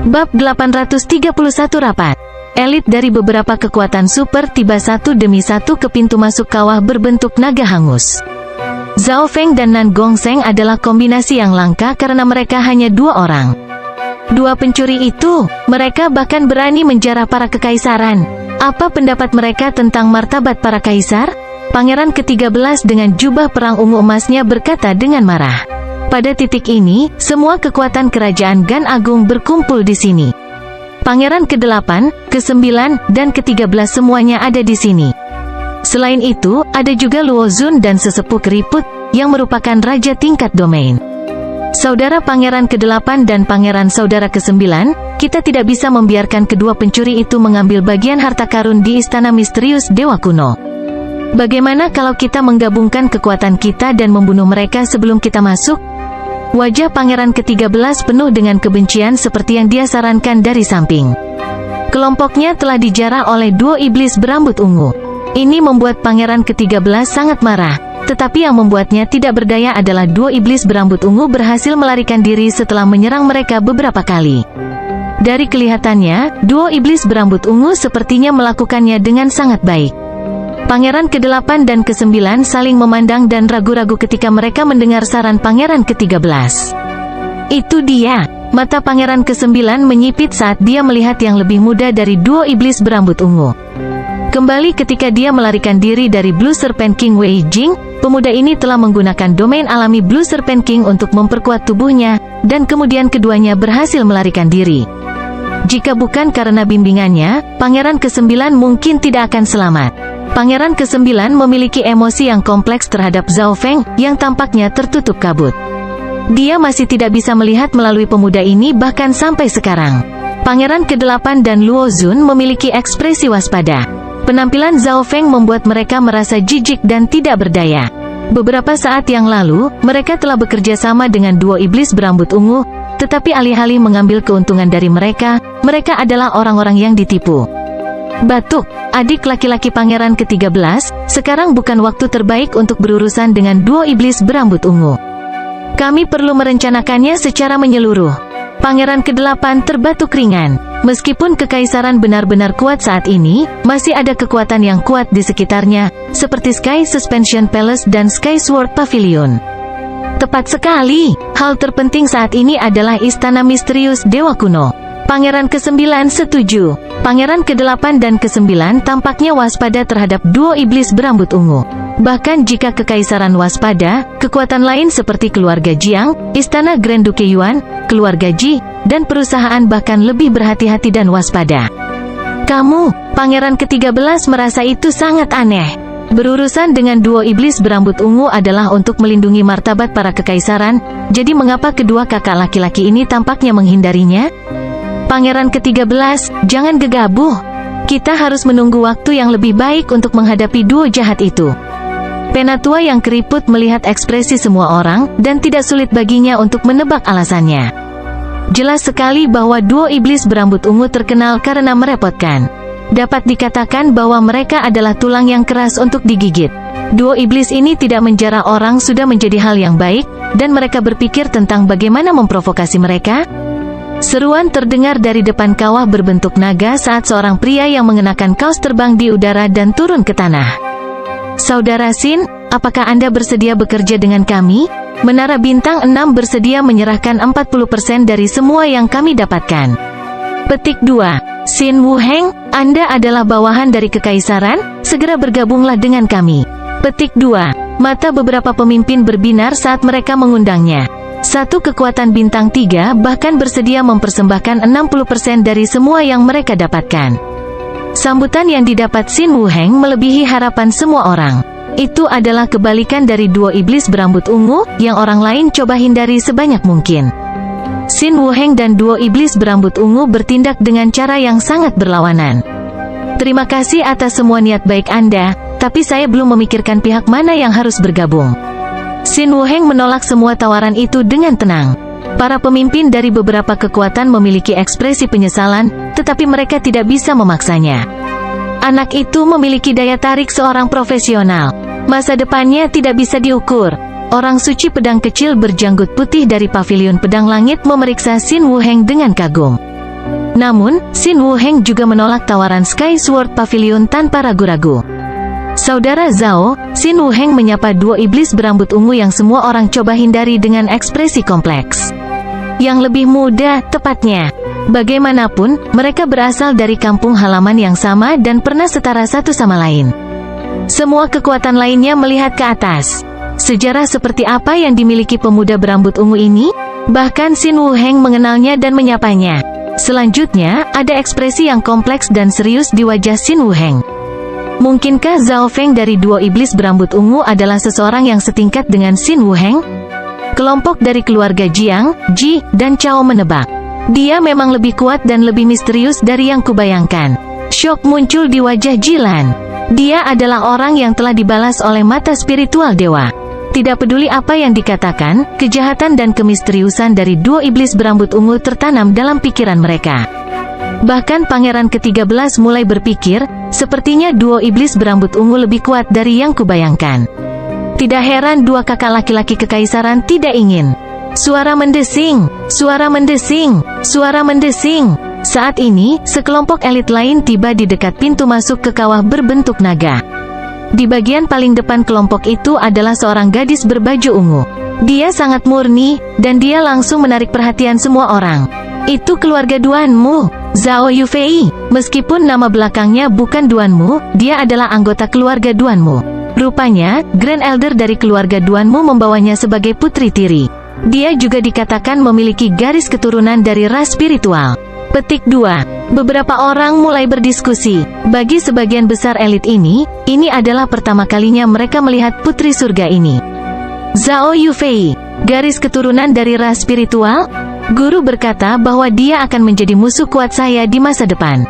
Bab 831 Rapat. Elit dari beberapa kekuatan super tiba satu demi satu ke pintu masuk kawah berbentuk naga hangus. Zhao Feng dan Nan Gongsheng adalah kombinasi yang langka karena mereka hanya dua orang. Dua pencuri itu, mereka bahkan berani menjarah para kekaisaran. Apa pendapat mereka tentang martabat para kaisar? Pangeran ke-13 dengan jubah perang ungu emasnya berkata dengan marah. Pada titik ini, semua kekuatan kerajaan Gan Agung berkumpul di sini. Pangeran ke-8, ke-9, dan ke-13 semuanya ada di sini. Selain itu, ada juga Luo Zun dan sesepuh keriput, yang merupakan raja tingkat domain. Saudara Pangeran ke-8 dan Pangeran Saudara ke-9, kita tidak bisa membiarkan kedua pencuri itu mengambil bagian harta karun di Istana Misterius Dewa Kuno. Bagaimana kalau kita menggabungkan kekuatan kita dan membunuh mereka sebelum kita masuk? Wajah Pangeran ke-13 penuh dengan kebencian seperti yang dia sarankan dari samping. Kelompoknya telah dijarah oleh duo iblis berambut ungu. Ini membuat Pangeran ke-13 sangat marah, tetapi yang membuatnya tidak berdaya adalah duo iblis berambut ungu berhasil melarikan diri setelah menyerang mereka beberapa kali. Dari kelihatannya, duo iblis berambut ungu sepertinya melakukannya dengan sangat baik. Pangeran ke-8 dan ke-9 saling memandang dan ragu-ragu ketika mereka mendengar saran Pangeran ke-13. Itu dia. Mata Pangeran ke-9 menyipit saat dia melihat yang lebih muda dari duo iblis berambut ungu. Kembali ketika dia melarikan diri dari Blue Serpent King Wei Jing, pemuda ini telah menggunakan domain alami Blue Serpent King untuk memperkuat tubuhnya, dan kemudian keduanya berhasil melarikan diri. Jika bukan karena bimbingannya, Pangeran ke-9 mungkin tidak akan selamat. Pangeran ke-9 memiliki emosi yang kompleks terhadap Zhao Feng, yang tampaknya tertutup kabut. Dia masih tidak bisa melihat melalui pemuda ini bahkan sampai sekarang. Pangeran ke-8 dan Luo Zun memiliki ekspresi waspada. Penampilan Zhao Feng membuat mereka merasa jijik dan tidak berdaya. Beberapa saat yang lalu, mereka telah bekerja sama dengan duo iblis berambut ungu, tetapi alih-alih mengambil keuntungan dari mereka, mereka adalah orang-orang yang ditipu. Batuk, adik laki-laki Pangeran ke-13, sekarang bukan waktu terbaik untuk berurusan dengan duo iblis berambut ungu. Kami perlu merencanakannya secara menyeluruh. Pangeran ke-8 terbatuk ringan. Meskipun kekaisaran benar-benar kuat saat ini, masih ada kekuatan yang kuat di sekitarnya, seperti Sky Suspension Palace dan Sky Sword Pavilion. Tepat sekali, hal terpenting saat ini adalah Istana Misterius Dewa Kuno. Pangeran ke-9 setuju. Pangeran ke-8 dan ke-9 tampaknya waspada terhadap duo iblis berambut ungu. Bahkan jika kekaisaran waspada, kekuatan lain seperti keluarga Jiang, Istana Grand Duke Yuan, keluarga Ji, dan perusahaan bahkan lebih berhati-hati dan waspada. Kamu, Pangeran ke-13 merasa itu sangat aneh. Berurusan dengan duo iblis berambut ungu adalah untuk melindungi martabat para kekaisaran, jadi mengapa kedua kakak laki-laki ini tampaknya menghindarinya? Pangeran ke-13, jangan gegabah. Kita harus menunggu waktu yang lebih baik untuk menghadapi duo jahat itu. Penatua yang keriput melihat ekspresi semua orang, dan tidak sulit baginya untuk menebak alasannya. Jelas sekali bahwa duo iblis berambut ungu terkenal karena merepotkan. Dapat dikatakan bahwa mereka adalah tulang yang keras untuk digigit. Duo iblis ini tidak menjarah orang sudah menjadi hal yang baik, dan mereka berpikir tentang bagaimana memprovokasi mereka. Seruan terdengar dari depan kawah berbentuk naga saat seorang pria yang mengenakan kaos terbang di udara dan turun ke tanah. Saudara Xin, apakah Anda bersedia bekerja dengan kami? Menara Bintang 6 bersedia menyerahkan 40% dari semua yang kami dapatkan. Petik 2. Xin Wuheng, Anda adalah bawahan dari kekaisaran, segera bergabunglah dengan kami. Petik 2. Mata beberapa pemimpin berbinar saat mereka mengundangnya. Satu kekuatan bintang 3 bahkan bersedia mempersembahkan 60% dari semua yang mereka dapatkan. Sambutan yang didapat Xin Wuheng melebihi harapan semua orang. Itu adalah kebalikan dari duo iblis berambut ungu, yang orang lain coba hindari sebanyak mungkin. Xin Wuheng dan duo iblis berambut ungu bertindak dengan cara yang sangat berlawanan. Terima kasih atas semua niat baik Anda, tapi saya belum memikirkan pihak mana yang harus bergabung. Xin Wuheng menolak semua tawaran itu dengan tenang. Para pemimpin dari beberapa kekuatan memiliki ekspresi penyesalan, tetapi mereka tidak bisa memaksanya. Anak itu memiliki daya tarik seorang profesional. Masa depannya tidak bisa diukur. Orang suci pedang kecil berjanggut putih dari pavilion pedang langit memeriksa Xin Wuheng dengan kagum. Namun, Xin Wuheng juga menolak tawaran Sky Sword Pavilion tanpa ragu-ragu. Saudara Zhao, Xin Wuheng menyapa dua iblis berambut ungu yang semua orang coba hindari dengan ekspresi kompleks. Yang lebih muda, tepatnya. Bagaimanapun, mereka berasal dari kampung halaman yang sama dan pernah setara satu sama lain. Semua kekuatan lainnya melihat ke atas. Sejarah seperti apa yang dimiliki pemuda berambut ungu ini? Bahkan Xin Wuheng mengenalnya dan menyapanya. Selanjutnya, ada ekspresi yang kompleks dan serius di wajah Xin Wuheng. Mungkinkah Zhao Feng dari dua iblis berambut ungu adalah seseorang yang setingkat dengan Xin Wuheng? Kelompok dari keluarga Jiang, Ji, dan Chao menebak. Dia memang lebih kuat dan lebih misterius dari yang kubayangkan. Syok muncul di wajah Jilan. Dia adalah orang yang telah dibalas oleh mata spiritual dewa. Tidak peduli apa yang dikatakan, kejahatan dan kemisteriusan dari dua iblis berambut ungu tertanam dalam pikiran mereka. Bahkan pangeran ke-13 mulai berpikir, sepertinya duo iblis berambut ungu lebih kuat dari yang kubayangkan. Tidak heran dua kakak laki-laki kekaisaran tidak ingin. Suara mendesing, suara mendesing, suara mendesing. Saat ini, sekelompok elit lain tiba di dekat pintu masuk ke kawah berbentuk naga. Di bagian paling depan kelompok itu adalah seorang gadis berbaju ungu. Dia sangat murni, dan dia langsung menarik perhatian semua orang. Itu keluarga Duanmu, Zhao Yufei. Meskipun nama belakangnya bukan Duanmu, dia adalah anggota keluarga Duanmu. Rupanya, Grand Elder dari keluarga Duanmu membawanya sebagai putri tiri. Dia juga dikatakan memiliki garis keturunan dari ras spiritual. Petik 2. Beberapa orang mulai berdiskusi. Bagi sebagian besar elit ini adalah pertama kalinya mereka melihat putri surga ini. Zhao Yufei, garis keturunan dari ras spiritual? Guru berkata bahwa dia akan menjadi musuh kuat saya di masa depan.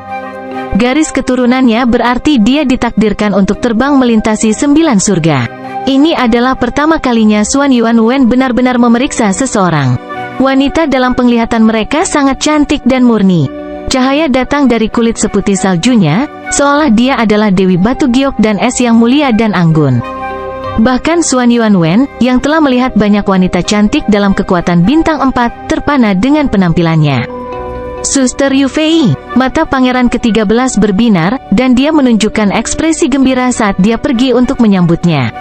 Garis keturunannya berarti dia ditakdirkan untuk terbang melintasi 9 surga. Ini adalah pertama kalinya Xuan Yuanwen benar-benar memeriksa seseorang. Wanita dalam penglihatan mereka sangat cantik dan murni. Cahaya datang dari kulit seputih saljunya, seolah dia adalah Dewi Batu Giok dan es yang mulia dan anggun. Bahkan Xuan Yuanwen, yang telah melihat banyak wanita cantik dalam kekuatan bintang 4, terpana dengan penampilannya. Suster Yufei, mata pangeran ke-13 berbinar, dan dia menunjukkan ekspresi gembira saat dia pergi untuk menyambutnya.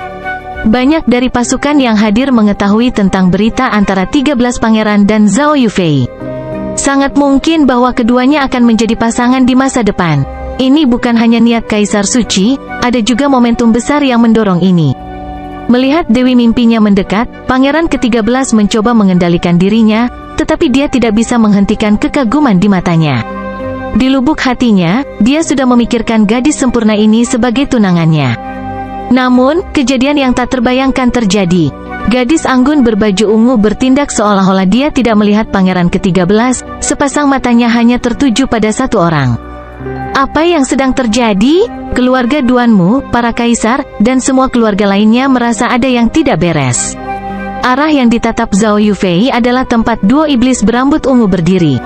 Banyak dari pasukan yang hadir mengetahui tentang berita antara 13 pangeran dan Zhao Yufei. Sangat mungkin bahwa keduanya akan menjadi pasangan di masa depan. Ini bukan hanya niat Kaisar Suci, ada juga momentum besar yang mendorong ini. Melihat Dewi mimpinya mendekat, pangeran ke-13 mencoba mengendalikan dirinya, tetapi dia tidak bisa menghentikan kekaguman di matanya. Di lubuk hatinya, dia sudah memikirkan gadis sempurna ini sebagai tunangannya. Namun, kejadian yang tak terbayangkan terjadi. Gadis anggun berbaju ungu bertindak seolah-olah dia tidak melihat pangeran ke-13, sepasang matanya hanya tertuju pada satu orang. Apa yang sedang terjadi? Keluarga Duanmu, para kaisar, dan semua keluarga lainnya merasa ada yang tidak beres. Arah yang ditatap Zhao Yufei adalah tempat duo iblis berambut ungu berdiri.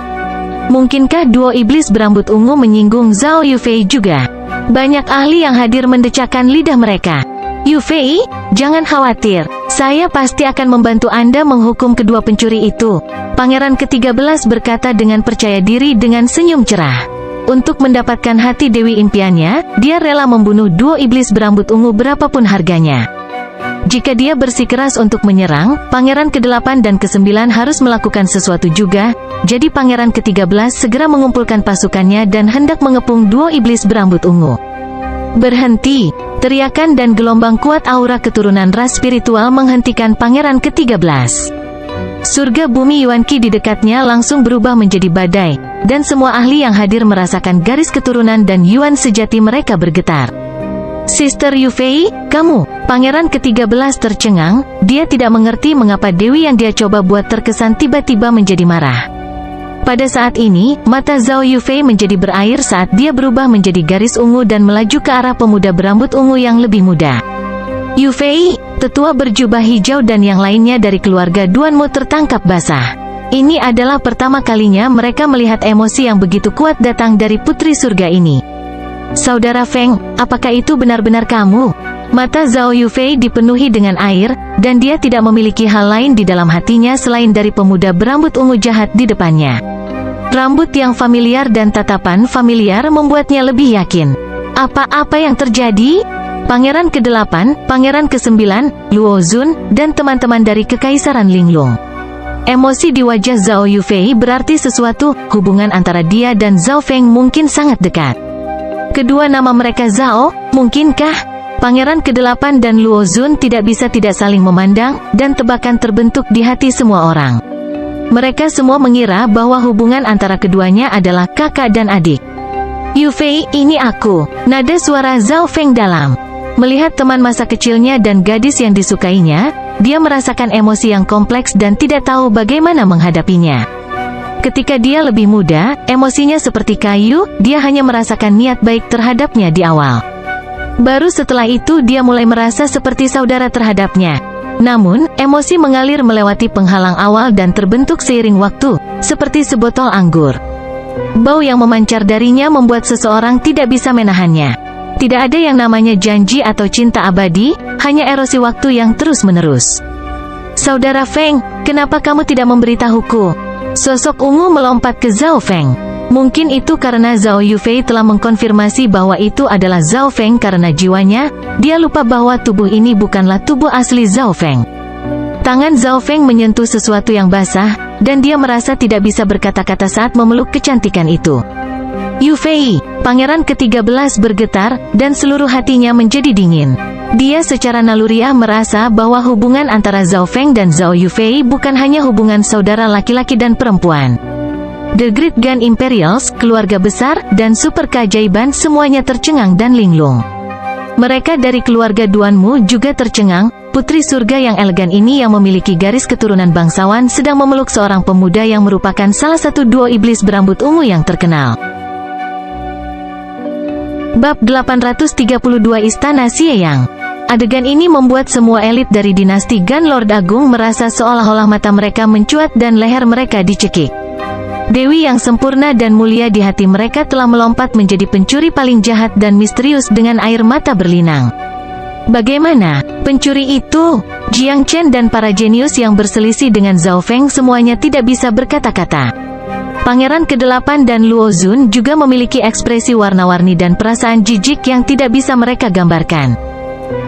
Mungkinkah duo iblis berambut ungu menyinggung Zhao Yufei juga? Banyak ahli yang hadir mendecakkan lidah mereka. Yufei, jangan khawatir. Saya pasti akan membantu Anda menghukum kedua pencuri itu. Pangeran ke-13 berkata dengan percaya diri dengan senyum cerah. Untuk mendapatkan hati Dewi impiannya, dia rela membunuh duo iblis berambut ungu berapapun harganya. Jika dia bersikeras untuk menyerang, pangeran ke-8 dan ke-9 harus melakukan sesuatu juga. Jadi pangeran ke-13 segera mengumpulkan pasukannya dan hendak mengepung duo iblis berambut ungu. Berhenti! Teriakan dan gelombang kuat aura keturunan ras spiritual menghentikan pangeran ke-13. Surga bumi Yuanqi di dekatnya langsung berubah menjadi badai, dan semua ahli yang hadir merasakan garis keturunan dan Yuan sejati mereka bergetar. Sister Yufei, kamu, pangeran ke-13 tercengang, dia tidak mengerti mengapa Dewi yang dia coba buat terkesan tiba-tiba menjadi marah. Pada saat ini, mata Zhao Yufei menjadi berair saat dia berubah menjadi garis ungu dan melaju ke arah pemuda berambut ungu yang lebih muda. Yufei, tetua berjubah hijau dan yang lainnya dari keluarga Duanmu tertangkap basah. Ini adalah pertama kalinya mereka melihat emosi yang begitu kuat datang dari putri surga ini. Saudara Feng, apakah itu benar-benar kamu? Mata Zhao Yufei dipenuhi dengan air, dan dia tidak memiliki hal lain di dalam hatinya selain dari pemuda berambut ungu jahat di depannya. Rambut yang familiar dan tatapan familiar membuatnya lebih yakin. Apa-apa yang terjadi? Pangeran ke-8, Pangeran ke-9, Luo Zun, dan teman-teman dari Kekaisaran Linglong. Emosi di wajah Zhao Yufei berarti sesuatu, hubungan antara dia dan Zhao Feng mungkin sangat dekat. Kedua nama mereka Zhao, mungkinkah? Pangeran ke-8 dan Luo Zun tidak bisa tidak saling memandang, dan tebakan terbentuk di hati semua orang. Mereka semua mengira bahwa hubungan antara keduanya adalah kakak dan adik. Yufei, ini aku. Nada suara Zhao Feng dalam. Melihat teman masa kecilnya dan gadis yang disukainya, dia merasakan emosi yang kompleks dan tidak tahu bagaimana menghadapinya. Ketika dia lebih muda, emosinya seperti kayu, dia hanya merasakan niat baik terhadapnya di awal. Baru setelah itu dia mulai merasa seperti saudara terhadapnya. Namun, emosi mengalir melewati penghalang awal dan terbentuk seiring waktu, seperti sebotol anggur. Bau yang memancar darinya membuat seseorang tidak bisa menahannya. Tidak ada yang namanya janji atau cinta abadi, hanya erosi waktu yang terus-menerus. Saudara Feng, kenapa kamu tidak memberitahuku? Sosok ungu melompat ke Zhao Feng. Mungkin itu karena Zhao Yufei telah mengkonfirmasi bahwa itu adalah Zhao Feng karena jiwanya, dia lupa bahwa tubuh ini bukanlah tubuh asli Zhao Feng. Tangan Zhao Feng menyentuh sesuatu yang basah, dan dia merasa tidak bisa berkata-kata saat memeluk kecantikan itu. Yufei, Pangeran ke-13 bergetar, dan seluruh hatinya menjadi dingin. Dia secara naluriah merasa bahwa hubungan antara Zhao Feng dan Zhao Yufei bukan hanya hubungan saudara laki-laki dan perempuan. The Great Gun Imperials, keluarga besar, dan super keajaiban semuanya tercengang dan linglung. Mereka dari keluarga Duanmu juga tercengang, putri surga yang elegan ini yang memiliki garis keturunan bangsawan sedang memeluk seorang pemuda yang merupakan salah satu duo iblis berambut ungu yang terkenal. Bab 832 Istana Xieyang. Adegan ini membuat semua elit dari dinasti Gan Lord Agung merasa seolah-olah mata mereka mencuat dan leher mereka dicekik. Dewi yang sempurna dan mulia di hati mereka telah melompat menjadi pencuri paling jahat dan misterius dengan air mata berlinang. Bagaimana? Pencuri itu? Jiang Chen dan para jenius yang berselisih dengan Zhao Feng semuanya tidak bisa berkata-kata. Pangeran ke-8 dan Luo Zun juga memiliki ekspresi warna-warni dan perasaan jijik yang tidak bisa mereka gambarkan.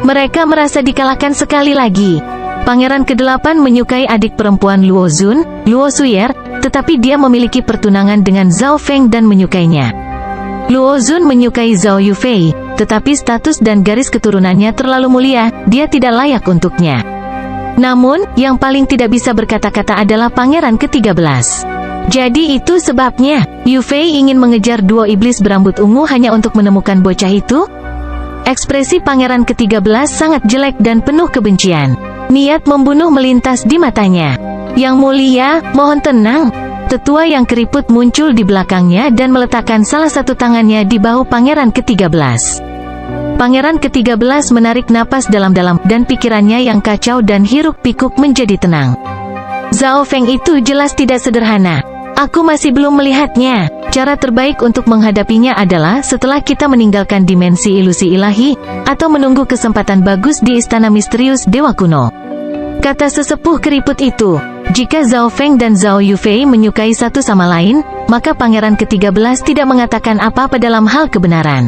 Mereka merasa dikalahkan sekali lagi. Pangeran ke-8 menyukai adik perempuan Luo Zun, Luo Suyer, tetapi dia memiliki pertunangan dengan Zhao Feng dan menyukainya. Luo Zun menyukai Zhao Yufei, tetapi status dan garis keturunannya terlalu mulia, dia tidak layak untuknya. Namun, yang paling tidak bisa berkata-kata adalah Pangeran ke-13. Jadi itu sebabnya, Yufei ingin mengejar duo iblis berambut ungu hanya untuk menemukan bocah itu? Ekspresi Pangeran ke-13 sangat jelek dan penuh kebencian. Niat membunuh melintas di matanya. Yang mulia, mohon tenang. Tetua yang keriput muncul di belakangnya dan meletakkan salah satu tangannya di bahu Pangeran ke-13. Pangeran ke-13 menarik napas dalam-dalam, dan pikirannya yang kacau dan hiruk-pikuk menjadi tenang. Zhao Feng itu jelas tidak sederhana. Aku masih belum melihatnya. Cara terbaik untuk menghadapinya adalah setelah kita meninggalkan dimensi ilusi ilahi, atau menunggu kesempatan bagus di istana misterius Dewa Kuno. Kata sesepuh keriput itu, jika Zhao Feng dan Zhao Yufei menyukai satu sama lain, maka Pangeran ke-13 tidak mengatakan apa-apa dalam hal kebenaran.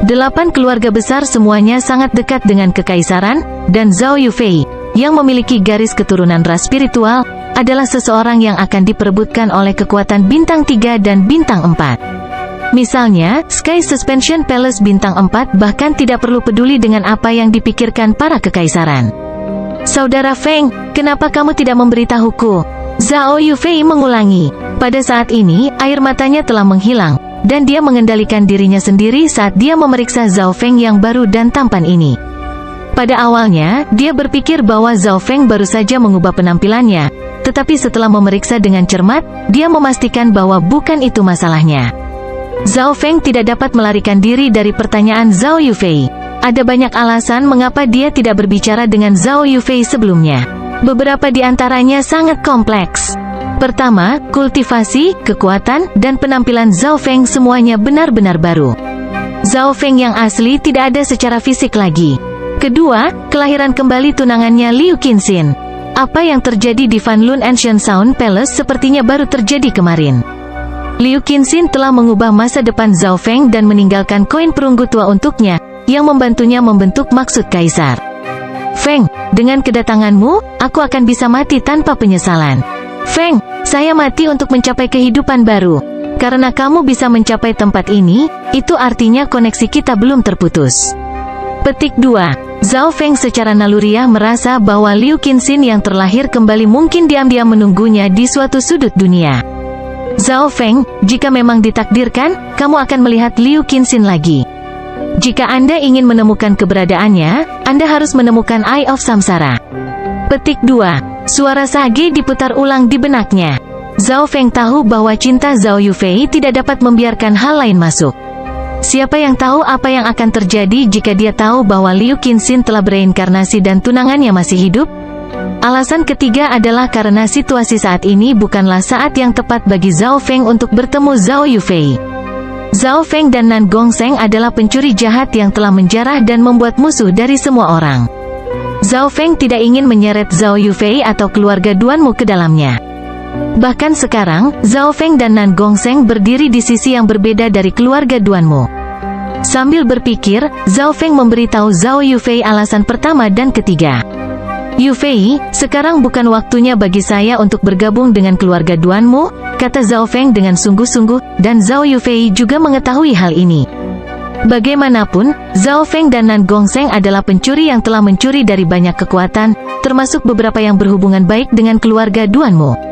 8 keluarga besar semuanya sangat dekat dengan kekaisaran, dan Zhao Yufei, yang memiliki garis keturunan ras spiritual, adalah seseorang yang akan diperebutkan oleh kekuatan bintang 3 dan bintang 4. Misalnya, Sky Suspension Palace bintang 4 bahkan tidak perlu peduli dengan apa yang dipikirkan para kekaisaran. Saudara Feng, kenapa kamu tidak memberitahuku? Zhao Yufei mengulangi. Pada saat ini, air matanya telah menghilang, dan dia mengendalikan dirinya sendiri saat dia memeriksa Zhao Feng yang baru dan tampan ini. Pada awalnya, dia berpikir bahwa Zhao Feng baru saja mengubah penampilannya, tetapi setelah memeriksa dengan cermat, dia memastikan bahwa bukan itu masalahnya. Zhao Feng tidak dapat melarikan diri dari pertanyaan Zhao Yufei. Ada banyak alasan mengapa dia tidak berbicara dengan Zhao Yufei sebelumnya. Beberapa di antaranya sangat kompleks. Pertama, kultivasi, kekuatan, dan penampilan Zhao Feng semuanya benar-benar baru. Zhao Feng yang asli tidak ada secara fisik lagi. Kedua, kelahiran kembali tunangannya Liu Qinxin. Apa yang terjadi di Fan Lun Ancient Sound Palace sepertinya baru terjadi kemarin. Liu Qinxin telah mengubah masa depan Zhao Feng dan meninggalkan koin perunggu tua untuknya, yang membantunya membentuk maksud kaisar. Feng, dengan kedatanganmu, aku akan bisa mati tanpa penyesalan. Feng, saya mati untuk mencapai kehidupan baru. Karena kamu bisa mencapai tempat ini, itu artinya koneksi kita belum terputus. Petik 2. Zhao Feng secara naluriah merasa bahwa Liu Qinxin yang terlahir kembali mungkin diam-diam menunggunya di suatu sudut dunia. Zhao Feng, jika memang ditakdirkan, kamu akan melihat Liu Qinxin lagi. Jika Anda ingin menemukan keberadaannya, Anda harus menemukan Eye of Samsara. Petik 2. Suara sage diputar ulang di benaknya. Zhao Feng tahu bahwa cinta Zhao Yufei tidak dapat membiarkan hal lain masuk. Siapa yang tahu apa yang akan terjadi jika dia tahu bahwa Liu Qinxin telah bereinkarnasi dan tunangannya masih hidup? Alasan ketiga adalah karena situasi saat ini bukanlah saat yang tepat bagi Zhao Feng untuk bertemu Zhao Yufei. Zhao Feng dan Nan Gongsheng adalah pencuri jahat yang telah menjarah dan membuat musuh dari semua orang. Zhao Feng tidak ingin menyeret Zhao Yufei atau keluarga Duanmu ke dalamnya. Bahkan sekarang, Zhao Feng dan Nan Gongsheng berdiri di sisi yang berbeda dari keluarga Duanmu. Sambil berpikir, Zhao Feng memberitahu Zhao Yufei alasan pertama dan ketiga. Yufei, sekarang bukan waktunya bagi saya untuk bergabung dengan keluarga Duanmu, kata Zhao Feng dengan sungguh-sungguh, dan Zhao Yufei juga mengetahui hal ini. Bagaimanapun, Zhao Feng dan Nan Gongsheng adalah pencuri yang telah mencuri dari banyak kekuatan, termasuk beberapa yang berhubungan baik dengan keluarga Duanmu.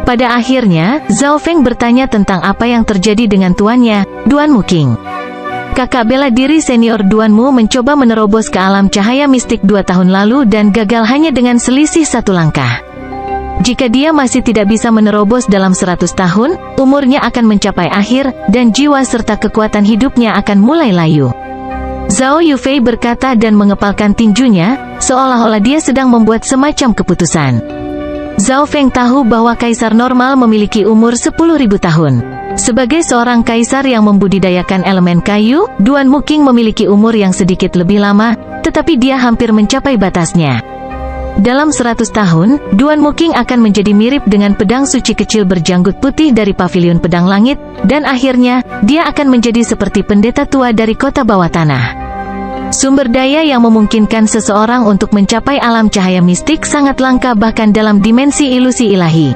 Pada akhirnya, Zhao Feng bertanya tentang apa yang terjadi dengan tuannya, Duanmu King. Kakak bela diri senior Duanmu mencoba menerobos ke alam cahaya mistik 2 tahun lalu dan gagal hanya dengan selisih 1 langkah. Jika dia masih tidak bisa menerobos dalam 100 tahun, umurnya akan mencapai akhir, dan jiwa serta kekuatan hidupnya akan mulai layu. Zhao Yufei berkata dan mengepalkan tinjunya, seolah-olah dia sedang membuat semacam keputusan. Zhao Feng tahu bahwa kaisar normal memiliki umur 10.000 tahun. Sebagai seorang kaisar yang membudidayakan elemen kayu, Duanmu King memiliki umur yang sedikit lebih lama, tetapi dia hampir mencapai batasnya. Dalam 100 tahun, Duanmu King akan menjadi mirip dengan pedang suci kecil berjanggut putih dari pavilion pedang langit, dan akhirnya, dia akan menjadi seperti pendeta tua dari kota bawah tanah. Sumber daya yang memungkinkan seseorang untuk mencapai alam cahaya mistik sangat langka bahkan dalam dimensi ilusi ilahi.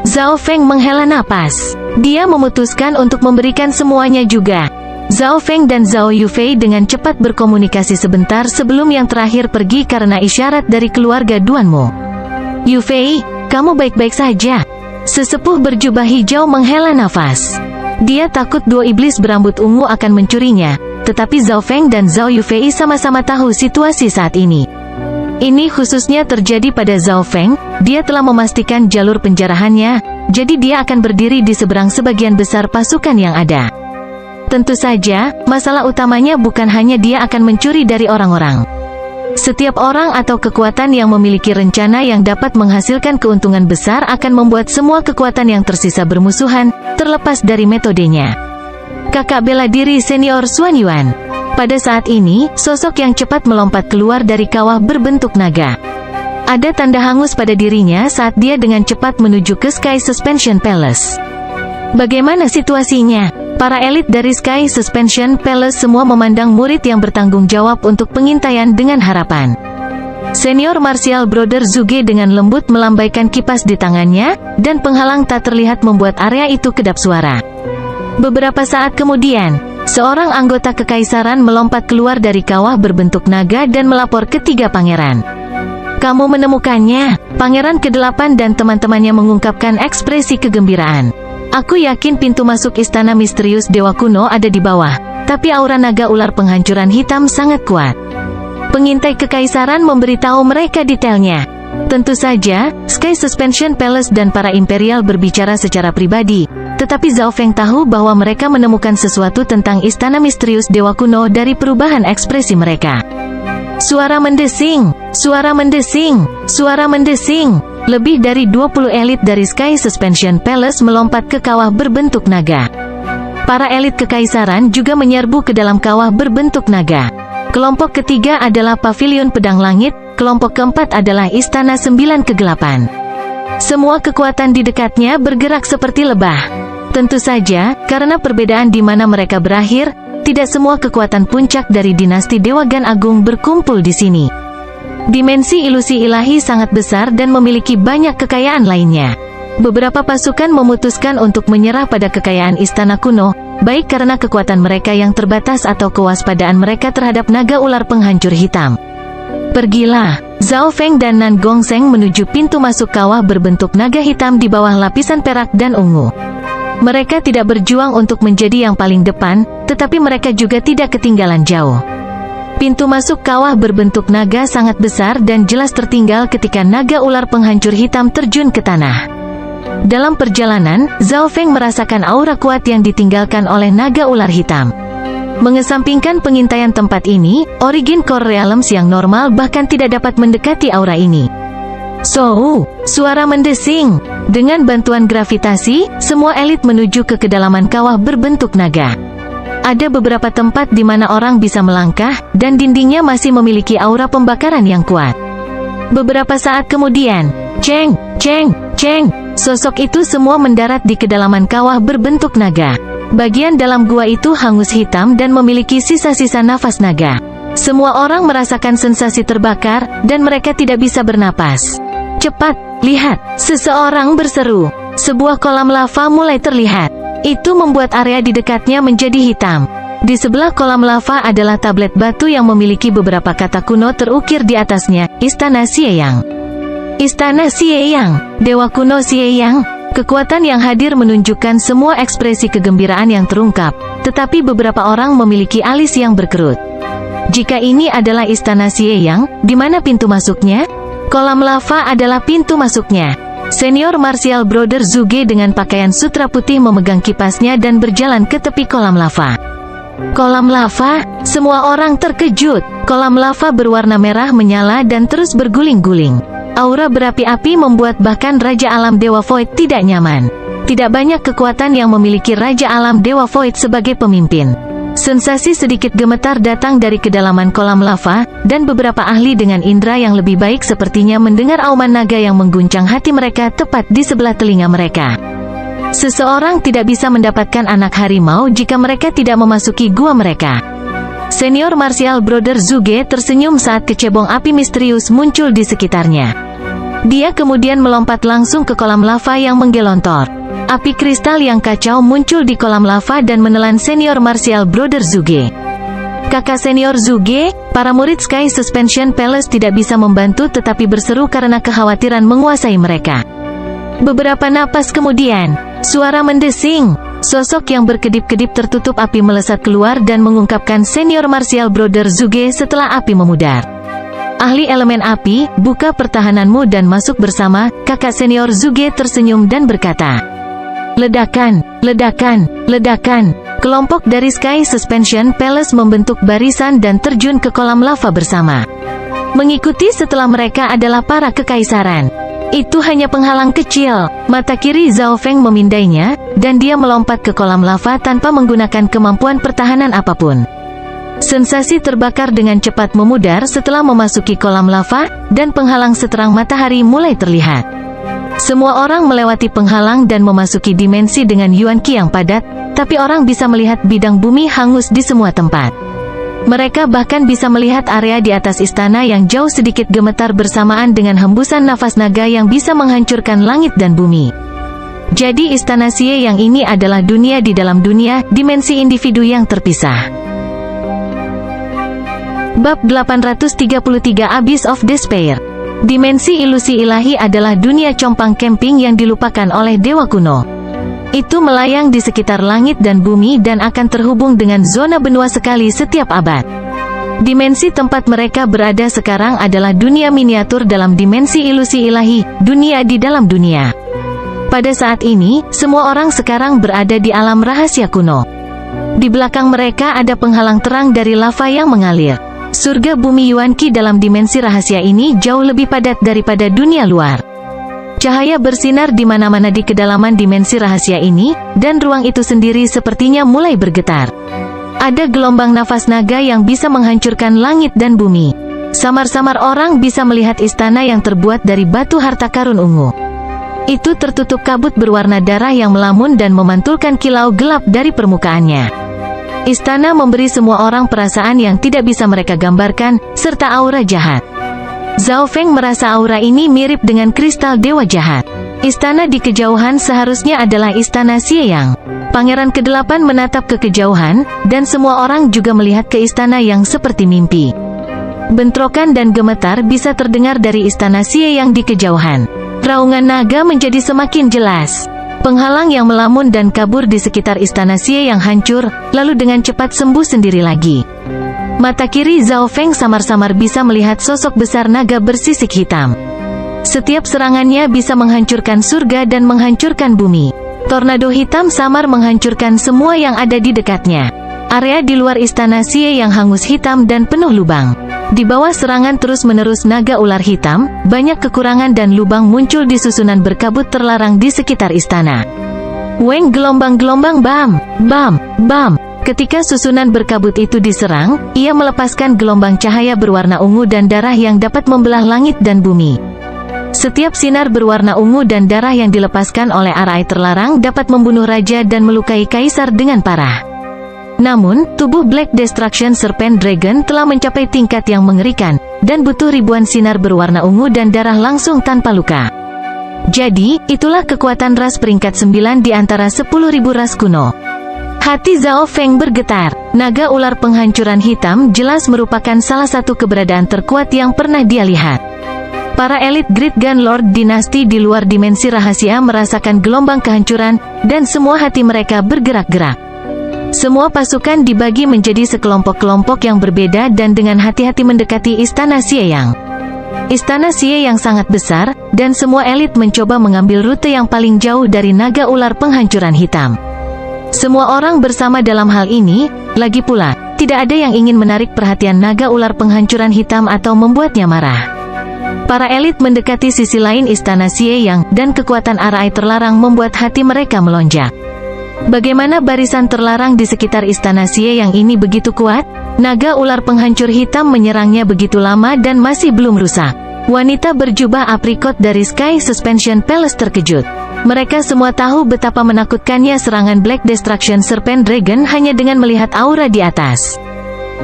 Zhao Feng menghela napas. Dia memutuskan untuk memberikan semuanya juga. Zhao Feng dan Zhao Yufei dengan cepat berkomunikasi sebentar sebelum yang terakhir pergi karena isyarat dari keluarga Duanmu. Yufei, kamu baik-baik saja? Sesepuh berjubah hijau menghela nafas. Dia takut 2 iblis berambut ungu akan mencurinya, tetapi Zhao Feng dan Zhao Yufei sama-sama tahu situasi saat ini. Ini khususnya terjadi pada Zhao Feng, dia telah memastikan jalur penjarahannya, jadi dia akan berdiri di seberang sebagian besar pasukan yang ada. Tentu saja, masalah utamanya bukan hanya dia akan mencuri dari orang-orang. Setiap orang atau kekuatan yang memiliki rencana yang dapat menghasilkan keuntungan besar akan membuat semua kekuatan yang tersisa bermusuhan, terlepas dari metodenya. Kakak bela diri senior Xuan Yuan. Pada saat ini, sosok yang cepat melompat keluar dari kawah berbentuk naga. Ada tanda hangus pada dirinya saat dia dengan cepat menuju ke Sky Suspension Palace. Bagaimana situasinya? Para elit dari Sky Suspension Palace semua memandang murid yang bertanggung jawab untuk pengintaian dengan harapan. Senior Martial Brother Zhuge dengan lembut melambaikan kipas di tangannya, dan penghalang tak terlihat membuat area itu kedap suara. Beberapa saat kemudian, seorang anggota kekaisaran melompat keluar dari kawah berbentuk naga dan melapor ke 3 pangeran. Kamu menemukannya, Pangeran ke-8 dan teman-temannya mengungkapkan ekspresi kegembiraan. Aku yakin pintu masuk istana misterius Dewa Kuno ada di bawah, tapi aura naga ular penghancuran hitam sangat kuat. Pengintai kekaisaran memberitahu mereka detailnya. Tentu saja, Sky Suspension Palace dan para imperial berbicara secara pribadi, tetapi Zhao Feng tahu bahwa mereka menemukan sesuatu tentang istana misterius Dewa Kuno dari perubahan ekspresi mereka. Suara mendesing, suara mendesing, suara mendesing. Lebih dari 20 elit dari Sky Suspension Palace melompat ke kawah berbentuk naga. Para elit kekaisaran juga menyerbu ke dalam kawah berbentuk naga. Kelompok ketiga adalah Pavilion Pedang Langit, kelompok keempat adalah Istana 9 Kegelapan. Semua kekuatan di dekatnya bergerak seperti lebah. Tentu saja, karena perbedaan di mana mereka berakhir, tidak semua kekuatan puncak dari dinasti Dewa Gan Agung berkumpul di sini. Dimensi ilusi ilahi sangat besar dan memiliki banyak kekayaan lainnya. Beberapa pasukan memutuskan untuk menyerah pada kekayaan istana kuno, baik karena kekuatan mereka yang terbatas atau kewaspadaan mereka terhadap naga ular penghancur hitam. Pergilah, Zhao Feng dan Nan Gongseng menuju pintu masuk kawah berbentuk naga hitam di bawah lapisan perak dan ungu. Mereka tidak berjuang untuk menjadi yang paling depan, tetapi mereka juga tidak ketinggalan jauh. Pintu masuk kawah berbentuk naga sangat besar dan jelas tertinggal ketika naga ular penghancur hitam terjun ke tanah. Dalam perjalanan, Zhao Feng merasakan aura kuat yang ditinggalkan oleh naga ular hitam. Mengesampingkan pengintaian tempat ini, Origin Core Realms yang normal bahkan tidak dapat mendekati aura ini. Suara mendesing. Dengan bantuan gravitasi, semua elit menuju ke kedalaman kawah berbentuk naga. Ada beberapa tempat di mana orang bisa melangkah, dan dindingnya masih memiliki aura pembakaran yang kuat. Beberapa saat kemudian, Cheng, sosok itu semua mendarat di kedalaman kawah berbentuk naga. Bagian dalam gua itu hangus hitam dan memiliki sisa-sisa nafas naga. Semua orang merasakan sensasi terbakar, dan mereka tidak bisa bernapas. Cepat, lihat, seseorang berseru. Sebuah kolam lava mulai terlihat. Itu membuat area di dekatnya menjadi hitam. Di sebelah kolam lava adalah tablet batu yang memiliki beberapa kata kuno terukir di atasnya, Istana Xieyang. Istana Xieyang, Dewa Kuno Xieyang. Kekuatan yang hadir menunjukkan semua ekspresi kegembiraan yang terungkap, tetapi beberapa orang memiliki alis yang berkerut. Jika ini adalah Istana Xieyang, di mana pintu masuknya? Kolam lava adalah pintu masuknya. Senior Martial Brother Zhuge dengan pakaian sutra putih memegang kipasnya dan berjalan ke tepi kolam lava. Kolam lava, semua orang terkejut. Kolam lava berwarna merah menyala dan terus berguling-guling. Aura berapi-api membuat bahkan Raja Alam Dewa Void tidak nyaman. Tidak banyak kekuatan yang memiliki Raja Alam Dewa Void sebagai pemimpin. Sensasi sedikit gemetar datang dari kedalaman kolam lava, dan beberapa ahli dengan indera yang lebih baik sepertinya mendengar auman naga yang mengguncang hati mereka tepat di sebelah telinga mereka. Seseorang tidak bisa mendapatkan anak harimau jika mereka tidak memasuki gua mereka. Senior Martial Brother Zhuge tersenyum saat kecebong api misterius muncul di sekitarnya. Dia kemudian melompat langsung ke kolam lava yang menggelontor. Api kristal yang kacau muncul di kolam lava dan menelan Senior Martial Brother Zhuge. Kakak senior Zhuge, para murid Sky Suspension Palace tidak bisa membantu tetapi berseru karena kekhawatiran menguasai mereka. Beberapa napas kemudian, suara mendesing. Sosok yang berkedip-kedip tertutup api melesat keluar dan mengungkapkan Senior Martial Brother Zhuge setelah api memudar. Ahli elemen api, buka pertahananmu dan masuk bersama. Kakak senior Zhuge tersenyum dan berkata, ledakan, ledakan, ledakan. Kelompok dari Sky Suspension Palace membentuk barisan dan terjun ke kolam lava bersama. Mengikuti setelah mereka adalah para kekaisaran. Itu hanya penghalang kecil. Mata kiri Zhao Feng memindainya, dan dia melompat ke kolam lava tanpa menggunakan kemampuan pertahanan apapun. Sensasi terbakar dengan cepat memudar setelah memasuki kolam lava, dan penghalang seterang matahari mulai terlihat. Semua orang melewati penghalang dan memasuki dimensi dengan Yuan Qi yang padat, tapi orang bisa melihat bidang bumi hangus di semua tempat. Mereka bahkan bisa melihat area di atas istana yang jauh sedikit gemetar bersamaan dengan hembusan nafas naga yang bisa menghancurkan langit dan bumi. Jadi istana Xie yang ini adalah dunia di dalam dunia, dimensi individu yang terpisah. Bab 833 Abyss of Despair. Dimensi ilusi ilahi adalah dunia compang camping yang dilupakan oleh dewa kuno. Itu melayang di sekitar langit dan bumi dan akan terhubung dengan zona benua sekali setiap abad. Dimensi tempat mereka berada sekarang adalah dunia miniatur dalam dimensi ilusi ilahi, dunia di dalam dunia. Pada saat ini, semua orang sekarang berada di alam rahasia kuno. Di belakang mereka ada penghalang terang dari lava yang mengalir. Surga bumi Yuan Qi dalam dimensi rahasia ini jauh lebih padat daripada dunia luar. Cahaya bersinar di mana-mana di kedalaman dimensi rahasia ini, dan ruang itu sendiri sepertinya mulai bergetar. Ada gelombang nafas naga yang bisa menghancurkan langit dan bumi. Samar-samar orang bisa melihat istana yang terbuat dari batu harta karun ungu. itu tertutup kabut berwarna darah yang melamun dan memantulkan kilau gelap dari permukaannya. Istana memberi semua orang perasaan yang tidak bisa mereka gambarkan, serta aura jahat. Zhao Feng merasa aura ini mirip dengan kristal dewa jahat. Istana di kejauhan seharusnya adalah istana Xie Yang. Pangeran ke-8 menatap ke kejauhan, dan semua orang juga melihat ke istana yang seperti mimpi. Bentrokan dan gemetar bisa terdengar dari istana Xie Yang di kejauhan. Raungan naga menjadi semakin jelas. Penghalang yang melamun dan kabur di sekitar istana Xie Yang hancur, lalu dengan cepat sembuh sendiri lagi. Mata kiri Zhao Feng samar-samar bisa melihat sosok besar naga bersisik hitam. Setiap serangannya bisa menghancurkan surga dan menghancurkan bumi. Tornado hitam samar menghancurkan semua yang ada di dekatnya. Area di luar istana Xie Yang hangus hitam dan penuh lubang. Di bawah serangan terus-menerus naga ular hitam, banyak kekurangan dan lubang muncul di susunan berkabut terlarang di sekitar istana. Weng gelombang-gelombang bam, bam, bam. Ketika susunan berkabut itu diserang, ia melepaskan gelombang cahaya berwarna ungu dan darah yang dapat membelah langit dan bumi. Setiap sinar berwarna ungu dan darah yang dilepaskan oleh arai terlarang dapat membunuh raja dan melukai kaisar dengan parah. Namun, tubuh Black Destruction Serpent Dragon telah mencapai tingkat yang mengerikan, dan butuh ribuan sinar berwarna ungu dan darah langsung tanpa luka. Jadi, itulah kekuatan ras peringkat 9 di antara 10.000 ras kuno. Hati Zhao Feng bergetar. Naga ular penghancuran hitam jelas merupakan salah satu keberadaan terkuat yang pernah dia lihat. Para elit Great Gun Lord dinasti di luar dimensi rahasia merasakan gelombang kehancuran, dan semua hati mereka bergerak-gerak. Semua pasukan dibagi menjadi sekelompok-kelompok yang berbeda dan dengan hati-hati mendekati istana Xie Yang. Istana Xie Yang sangat besar, dan semua elit mencoba mengambil rute yang paling jauh dari naga ular penghancuran hitam. Semua orang bersama dalam hal ini, lagi pula, tidak ada yang ingin menarik perhatian naga ular penghancuran hitam atau membuatnya marah. Para elit mendekati sisi lain istana Xie Yang, dan kekuatan arai terlarang membuat hati mereka melonjak. Bagaimana barisan terlarang di sekitar istana Xie Yang ini begitu kuat? Naga ular penghancur hitam menyerangnya begitu lama dan masih belum rusak. Wanita berjubah aprikot dari Sky Suspension Palace terkejut. Mereka semua tahu betapa menakutkannya serangan Black Destruction Serpent Dragon hanya dengan melihat aura di atas.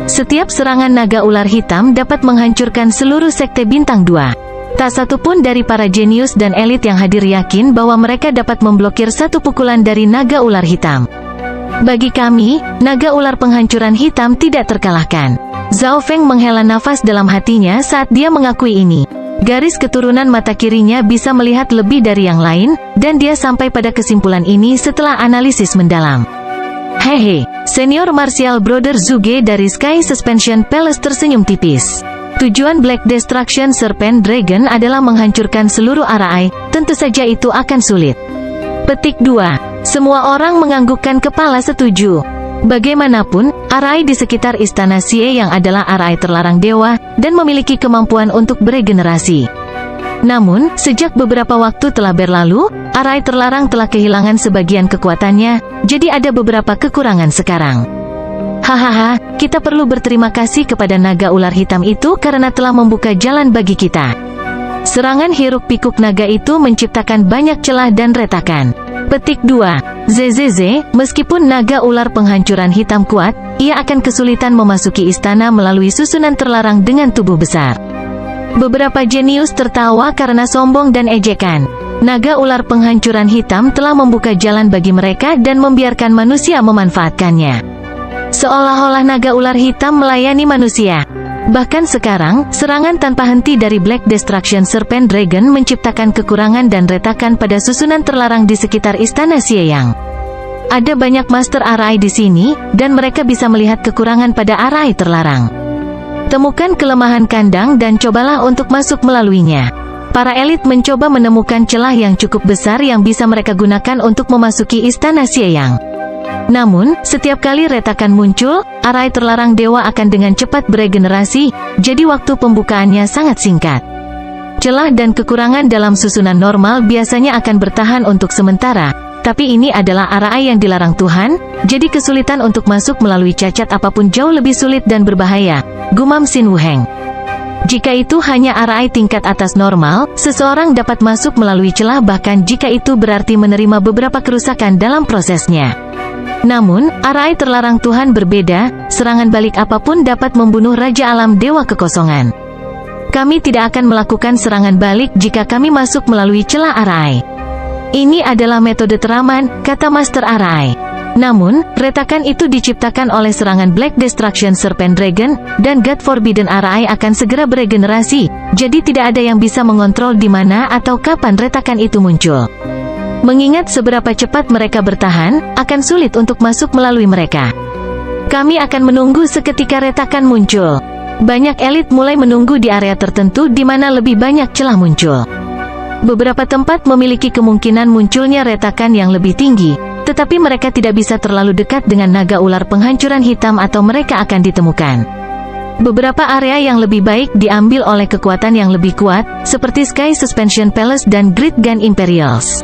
Setiap serangan naga ular hitam dapat menghancurkan seluruh sekte bintang 2. Tak satu pun dari para jenius dan elit yang hadir yakin bahwa mereka dapat memblokir satu pukulan dari naga ular hitam. Bagi kami, naga ular penghancuran hitam tidak terkalahkan. Zhao Feng menghela nafas dalam hatinya saat dia mengakui ini. Garis keturunan mata kirinya bisa melihat lebih dari yang lain, dan dia sampai pada kesimpulan ini setelah analisis mendalam. Hehe, senior martial brother Zhuge dari Sky Suspension Palace tersenyum tipis. Tujuan Black Destruction Serpent Dragon adalah menghancurkan seluruh arai, tentu saja itu akan sulit. Petik 2. Semua orang menganggukkan kepala setuju. Bagaimanapun, arai di sekitar istana Xie Yang adalah arai terlarang dewa, dan memiliki kemampuan untuk beregenerasi. Namun, sejak beberapa waktu telah berlalu, arai terlarang telah kehilangan sebagian kekuatannya, jadi ada beberapa kekurangan sekarang. Hahaha, kita perlu berterima kasih kepada naga ular hitam itu karena telah membuka jalan bagi kita. Serangan hiruk pikuk naga itu menciptakan banyak celah dan retakan. Petik 2. ZZZ, meskipun naga ular penghancuran hitam kuat, ia akan kesulitan memasuki istana melalui susunan terlarang dengan tubuh besar. Beberapa jenius tertawa karena sombong dan ejekan. Naga ular penghancuran hitam telah membuka jalan bagi mereka dan membiarkan manusia memanfaatkannya. Seolah-olah naga ular hitam melayani manusia. Bahkan sekarang, serangan tanpa henti dari Black Destruction Serpent Dragon menciptakan kekurangan dan retakan pada susunan terlarang di sekitar istana Xie Yang. Ada banyak master arai di sini, dan mereka bisa melihat kekurangan pada arai terlarang. Temukan kelemahan kandang dan cobalah untuk masuk melaluinya. Para elit mencoba menemukan celah yang cukup besar yang bisa mereka gunakan untuk memasuki istana Xie Yang. Namun, setiap kali retakan muncul, arai terlarang dewa akan dengan cepat beregenerasi, jadi waktu pembukaannya sangat singkat. Celah dan kekurangan dalam susunan normal biasanya akan bertahan untuk sementara, tapi ini adalah arai yang dilarang Tuhan, jadi kesulitan untuk masuk melalui cacat apapun jauh lebih sulit dan berbahaya, gumam Xin Wuheng. Jika itu hanya RI tingkat atas normal, seseorang dapat masuk melalui celah bahkan jika itu berarti menerima beberapa kerusakan dalam prosesnya. Namun, RI terlarang Tuhan berbeda, serangan balik apapun dapat membunuh Raja Alam Dewa Kekosongan. Kami tidak akan melakukan serangan balik jika kami masuk melalui celah RI. Ini adalah metode teraman, kata Master RI. Namun, retakan itu diciptakan oleh serangan Black Destruction Serpent Dragon, dan God Forbidden RI akan segera beregenerasi, jadi tidak ada yang bisa mengontrol di mana atau kapan retakan itu muncul. Mengingat seberapa cepat mereka bertahan, akan sulit untuk masuk melalui mereka. Kami akan menunggu seketika retakan muncul. Banyak elit mulai menunggu di area tertentu di mana lebih banyak celah muncul. Beberapa tempat memiliki kemungkinan munculnya retakan yang lebih tinggi, tetapi mereka tidak bisa terlalu dekat dengan naga ular penghancuran hitam atau mereka akan ditemukan. Beberapa area yang lebih baik diambil oleh kekuatan yang lebih kuat, seperti Sky Suspension Palace dan Great Gun Imperials.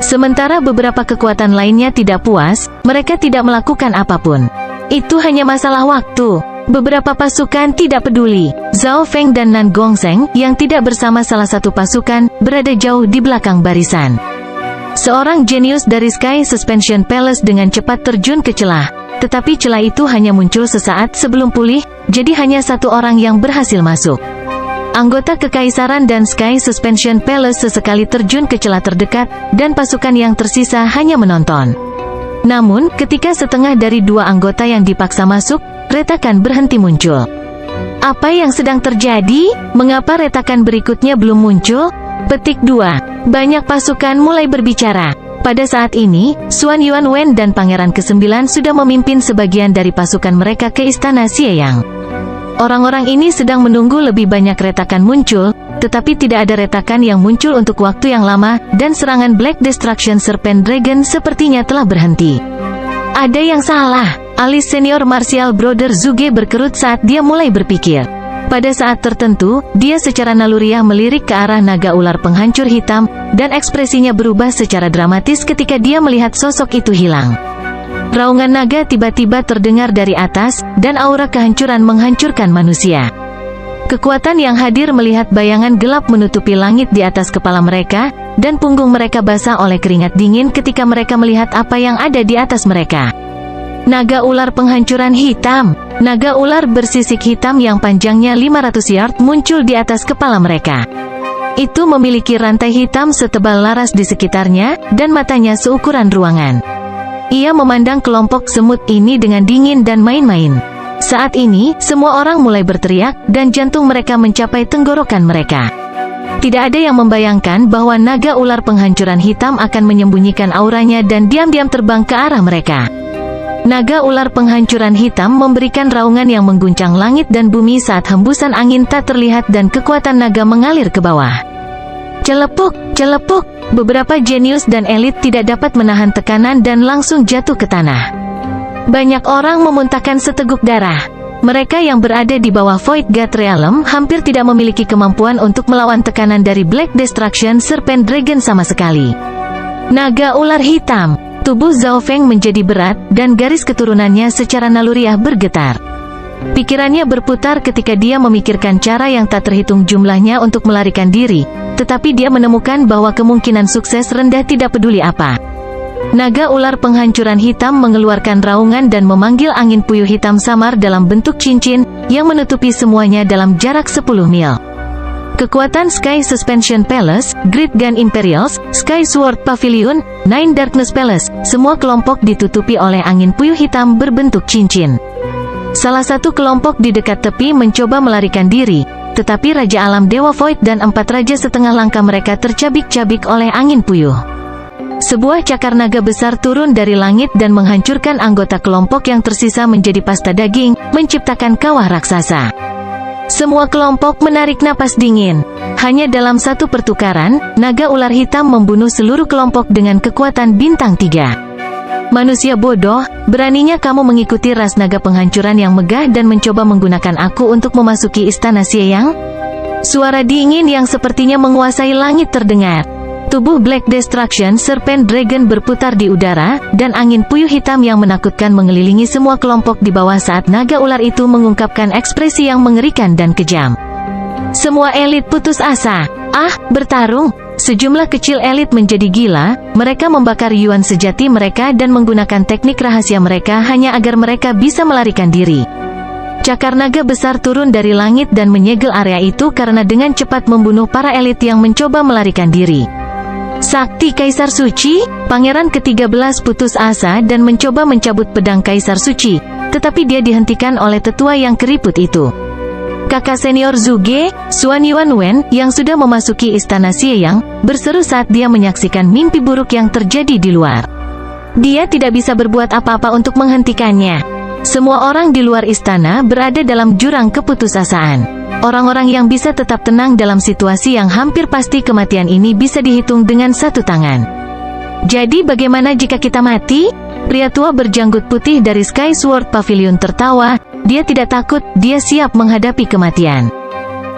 Sementara beberapa kekuatan lainnya tidak puas, mereka tidak melakukan apapun. Itu hanya masalah waktu. Beberapa pasukan tidak peduli. Zhao Feng dan Nan Gongsheng, yang tidak bersama salah satu pasukan, berada jauh di belakang barisan. Seorang jenius dari Sky Suspension Palace dengan cepat terjun ke celah, tetapi celah itu hanya muncul sesaat sebelum pulih, jadi hanya satu orang yang berhasil masuk. Anggota Kekaisaran dan Sky Suspension Palace sesekali terjun ke celah terdekat, dan pasukan yang tersisa hanya menonton. Namun, ketika setengah dari dua anggota yang dipaksa masuk, retakan berhenti muncul. Apa yang sedang terjadi? Mengapa retakan berikutnya belum muncul? Petik 2. Banyak pasukan mulai berbicara. Pada saat ini, Xuan Yuanwen dan Pangeran ke-9 sudah memimpin sebagian dari pasukan mereka ke Istana Xieyang. Orang-orang ini sedang menunggu lebih banyak retakan muncul, tetapi tidak ada retakan yang muncul untuk waktu yang lama, dan serangan Black Destruction Serpent Dragon sepertinya telah berhenti. Ada yang salah. Alis senior Martial Brother Zhuge berkerut saat dia mulai berpikir. Pada saat tertentu, dia secara naluriah melirik ke arah naga ular penghancur hitam, dan ekspresinya berubah secara dramatis ketika dia melihat sosok itu hilang. Raungan naga tiba-tiba terdengar dari atas, dan aura kehancuran menghancurkan manusia. Kekuatan yang hadir melihat bayangan gelap menutupi langit di atas kepala mereka, dan punggung mereka basah oleh keringat dingin ketika mereka melihat apa yang ada di atas mereka. Naga ular penghancuran hitam. Naga ular bersisik hitam yang panjangnya 500 yard muncul di atas kepala mereka. Itu memiliki rantai hitam setebal laras di sekitarnya, dan matanya seukuran ruangan. Ia memandang kelompok semut ini dengan dingin dan main-main. Saat ini, semua orang mulai berteriak, dan jantung mereka mencapai tenggorokan mereka. Tidak ada yang membayangkan bahwa naga ular penghancuran hitam akan menyembunyikan auranya dan diam-diam terbang ke arah mereka. Naga ular penghancuran hitam memberikan raungan yang mengguncang langit dan bumi saat hembusan angin tak terlihat dan kekuatan naga mengalir ke bawah. Celepuk, celepuk. Beberapa jenius dan elit tidak dapat menahan tekanan dan langsung jatuh ke tanah. Banyak orang memuntahkan seteguk darah. Mereka yang berada di bawah Void God Realm hampir tidak memiliki kemampuan untuk melawan tekanan dari Black Destruction Serpent Dragon sama sekali. Naga ular hitam. Tubuh Zhao Feng menjadi berat, dan garis keturunannya secara naluriah bergetar. Pikirannya berputar ketika dia memikirkan cara yang tak terhitung jumlahnya untuk melarikan diri, tetapi dia menemukan bahwa kemungkinan sukses rendah tidak peduli apa. Naga ular penghancuran hitam mengeluarkan raungan dan memanggil angin puyuh hitam samar dalam bentuk cincin, yang menutupi semuanya dalam jarak 10 mil. Kekuatan Sky Suspension Palace, Great Gun Imperials, Sky Sword Pavilion, Nine Darkness Palace, semua kelompok ditutupi oleh angin puyuh hitam berbentuk cincin. Salah satu kelompok di dekat tepi mencoba melarikan diri, tetapi Raja Alam Dewa Void dan 4 raja setengah langkah mereka tercabik-cabik oleh angin puyuh. Sebuah cakar naga besar turun dari langit dan menghancurkan anggota kelompok yang tersisa menjadi pasta daging, menciptakan kawah raksasa. Semua kelompok menarik napas dingin. Hanya dalam satu pertukaran, naga ular hitam membunuh seluruh kelompok dengan kekuatan bintang 3. Manusia bodoh, beraninya kamu mengikuti ras naga penghancuran yang megah dan mencoba menggunakan aku untuk memasuki Istana Xieyang? Suara dingin yang sepertinya menguasai langit terdengar. Tubuh Black Destruction Serpent Dragon berputar di udara, dan angin puyuh hitam yang menakutkan mengelilingi semua kelompok di bawah saat naga ular itu mengungkapkan ekspresi yang mengerikan dan kejam. Semua elit putus asa. Bertarung. Sejumlah kecil elit menjadi gila, mereka membakar Yuan sejati mereka dan menggunakan teknik rahasia mereka hanya agar mereka bisa melarikan diri. Cakar naga besar turun dari langit dan menyegel area itu karena dengan cepat membunuh para elit yang mencoba melarikan diri. Sakti Kaisar Suci, Pangeran ke-13 putus asa dan mencoba mencabut pedang Kaisar Suci, tetapi dia dihentikan oleh tetua yang keriput itu. Kakak senior Zhuge, Xuan Yuanwen, yang sudah memasuki istana Xieyang, berseru saat dia menyaksikan mimpi buruk yang terjadi di luar. Dia tidak bisa berbuat apa-apa untuk menghentikannya. Semua orang di luar istana berada dalam jurang keputusasaan. Orang-orang yang bisa tetap tenang dalam situasi yang hampir pasti kematian ini bisa dihitung dengan satu tangan. Jadi bagaimana jika kita mati? Pria tua berjanggut putih dari Sky Sword Pavilion tertawa. Dia tidak takut, dia siap menghadapi kematian.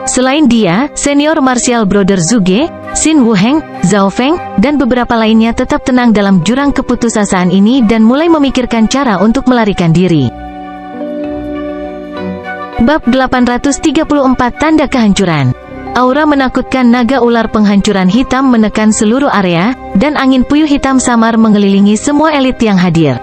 Selain dia, senior martial brother Zhuge, Xin Wuheng, Zhao Feng, dan beberapa lainnya tetap tenang dalam jurang keputusasaan ini dan mulai memikirkan cara untuk melarikan diri. Bab 834 Tanda Kehancuran. Aura menakutkan naga ular penghancuran hitam menekan seluruh area, dan angin puyuh hitam samar mengelilingi semua elit yang hadir.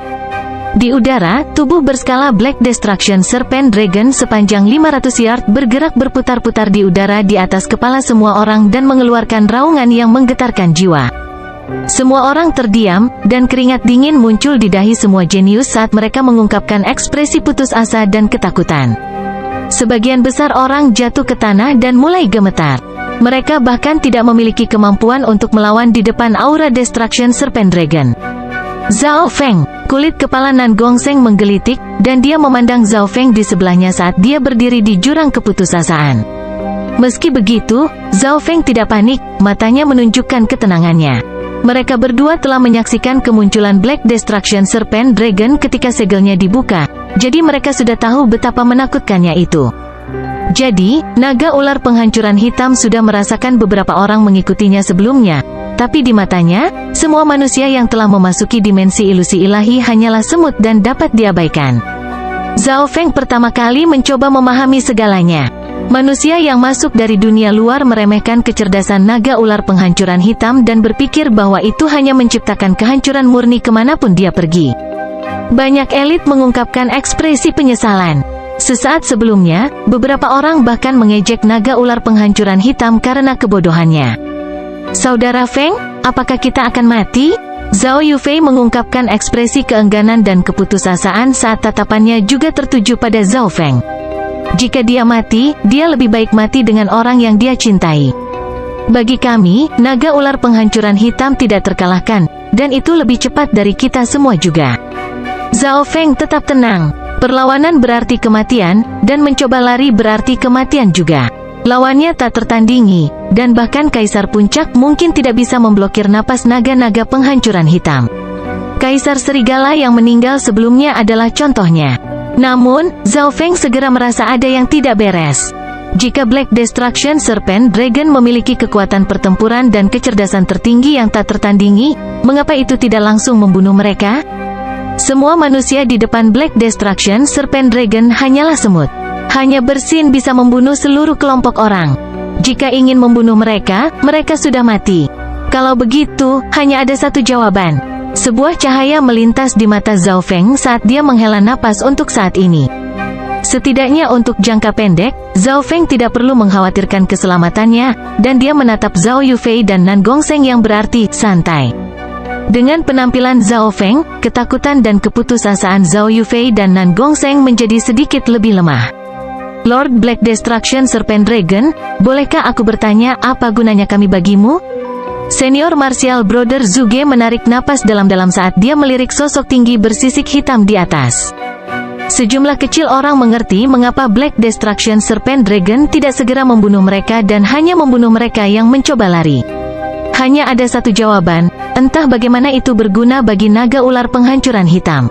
Di udara, tubuh berskala Black Destruction Serpent Dragon sepanjang 500 yard bergerak berputar-putar di udara di atas kepala semua orang dan mengeluarkan raungan yang menggetarkan jiwa. Semua orang terdiam, dan keringat dingin muncul di dahi semua jenius saat mereka mengungkapkan ekspresi putus asa dan ketakutan. Sebagian besar orang jatuh ke tanah dan mulai gemetar. Mereka bahkan tidak memiliki kemampuan untuk melawan di depan aura Destruction Serpent Dragon. Zhao Feng, kulit kepala Nan Gongseng menggelitik, dan dia memandang Zhao Feng di sebelahnya saat dia berdiri di jurang keputusasaan. Meski begitu, Zhao Feng tidak panik, matanya menunjukkan ketenangannya. Mereka berdua telah menyaksikan kemunculan Black Destruction Serpent Dragon ketika segelnya dibuka, jadi mereka sudah tahu betapa menakutkannya itu. Jadi, naga ular penghancuran hitam sudah merasakan beberapa orang mengikutinya sebelumnya, tapi di matanya, semua manusia yang telah memasuki dimensi ilusi ilahi hanyalah semut dan dapat diabaikan. Zhao Feng pertama kali mencoba memahami segalanya. Manusia yang masuk dari dunia luar meremehkan kecerdasan naga ular penghancuran hitam dan berpikir bahwa itu hanya menciptakan kehancuran murni kemanapun dia pergi. Banyak elit mengungkapkan ekspresi penyesalan. Sesaat sebelumnya, beberapa orang bahkan mengejek naga ular penghancuran hitam karena kebodohannya. Saudara Feng, apakah kita akan mati? Zhao Yufei mengungkapkan ekspresi keengganan dan keputusasaan saat tatapannya juga tertuju pada Zhao Feng. Jika dia mati, dia lebih baik mati dengan orang yang dia cintai. Bagi kami, naga ular penghancuran hitam tidak terkalahkan, dan itu lebih cepat dari kita semua juga. Zhao Feng tetap tenang. Perlawanan berarti kematian, dan mencoba lari berarti kematian juga. Lawannya tak tertandingi, dan bahkan Kaisar Puncak mungkin tidak bisa memblokir napas naga-naga penghancuran hitam. Kaisar Serigala yang meninggal sebelumnya adalah contohnya. Namun, Zhao Feng segera merasa ada yang tidak beres. Jika Black Destruction Serpent Dragon memiliki kekuatan pertempuran dan kecerdasan tertinggi yang tak tertandingi, mengapa itu tidak langsung membunuh mereka? Semua manusia di depan Black Destruction Serpent Dragon hanyalah semut. Hanya bersin bisa membunuh seluruh kelompok orang. Jika ingin membunuh mereka, mereka sudah mati. Kalau begitu, hanya ada satu jawaban. Sebuah cahaya melintas di mata Zhao Feng saat dia menghela napas untuk saat ini. Setidaknya untuk jangka pendek, Zhao Feng tidak perlu mengkhawatirkan keselamatannya, dan dia menatap Zhao Yufei dan Nan Gongseng yang berarti santai. Dengan penampilan Zhao Feng, ketakutan dan keputusasaan Zhao Yufei dan Nan Gongseng menjadi sedikit lebih lemah. Lord Black Destruction Serpent Dragon, bolehkah aku bertanya apa gunanya kami bagimu? Senior martial brother Zhuge menarik napas dalam-dalam saat dia melirik sosok tinggi bersisik hitam di atas. Sejumlah kecil orang mengerti mengapa Black Destruction Serpent Dragon tidak segera membunuh mereka dan hanya membunuh mereka yang mencoba lari. Hanya ada satu jawaban, entah bagaimana itu berguna bagi naga ular penghancuran hitam.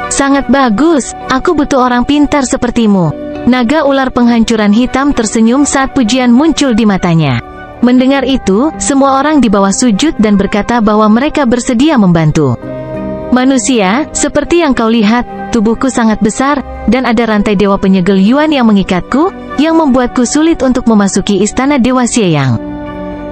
Sangat bagus, aku butuh orang pintar sepertimu. Naga ular penghancuran hitam tersenyum saat pujian muncul di matanya. Mendengar itu, semua orang di bawah sujud dan berkata bahwa mereka bersedia membantu. Manusia, seperti yang kau lihat, tubuhku sangat besar, dan ada rantai dewa penyegel Yuan yang mengikatku, yang membuatku sulit untuk memasuki istana Dewa Xieyang.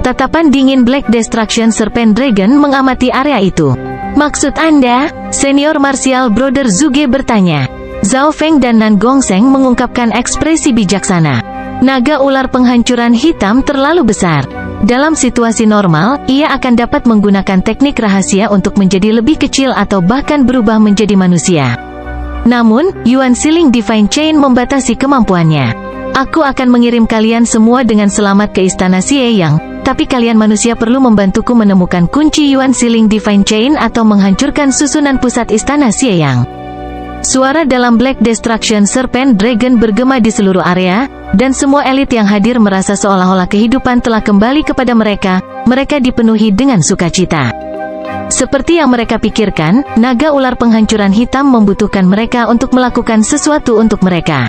Tatapan dingin Black Destruction Serpent Dragon mengamati area itu. Maksud Anda? Senior Martial Brother Zhuge bertanya. Zhao Feng dan Nan Gongseng mengungkapkan ekspresi bijaksana. Naga ular penghancuran hitam terlalu besar. Dalam situasi normal, ia akan dapat menggunakan teknik rahasia untuk menjadi lebih kecil atau bahkan berubah menjadi manusia. Namun, Yuan Siling Divine Chain membatasi kemampuannya. Aku akan mengirim kalian semua dengan selamat ke istana Xieyang, tapi kalian manusia perlu membantuku menemukan kunci Yuan Siling Divine Chain atau menghancurkan susunan pusat istana Xieyang. Suara dalam Black Destruction Serpent Dragon bergema di seluruh area, dan semua elit yang hadir merasa seolah-olah kehidupan telah kembali kepada mereka. Mereka dipenuhi dengan sukacita. Seperti yang mereka pikirkan, naga ular penghancuran hitam membutuhkan mereka untuk melakukan sesuatu untuk mereka.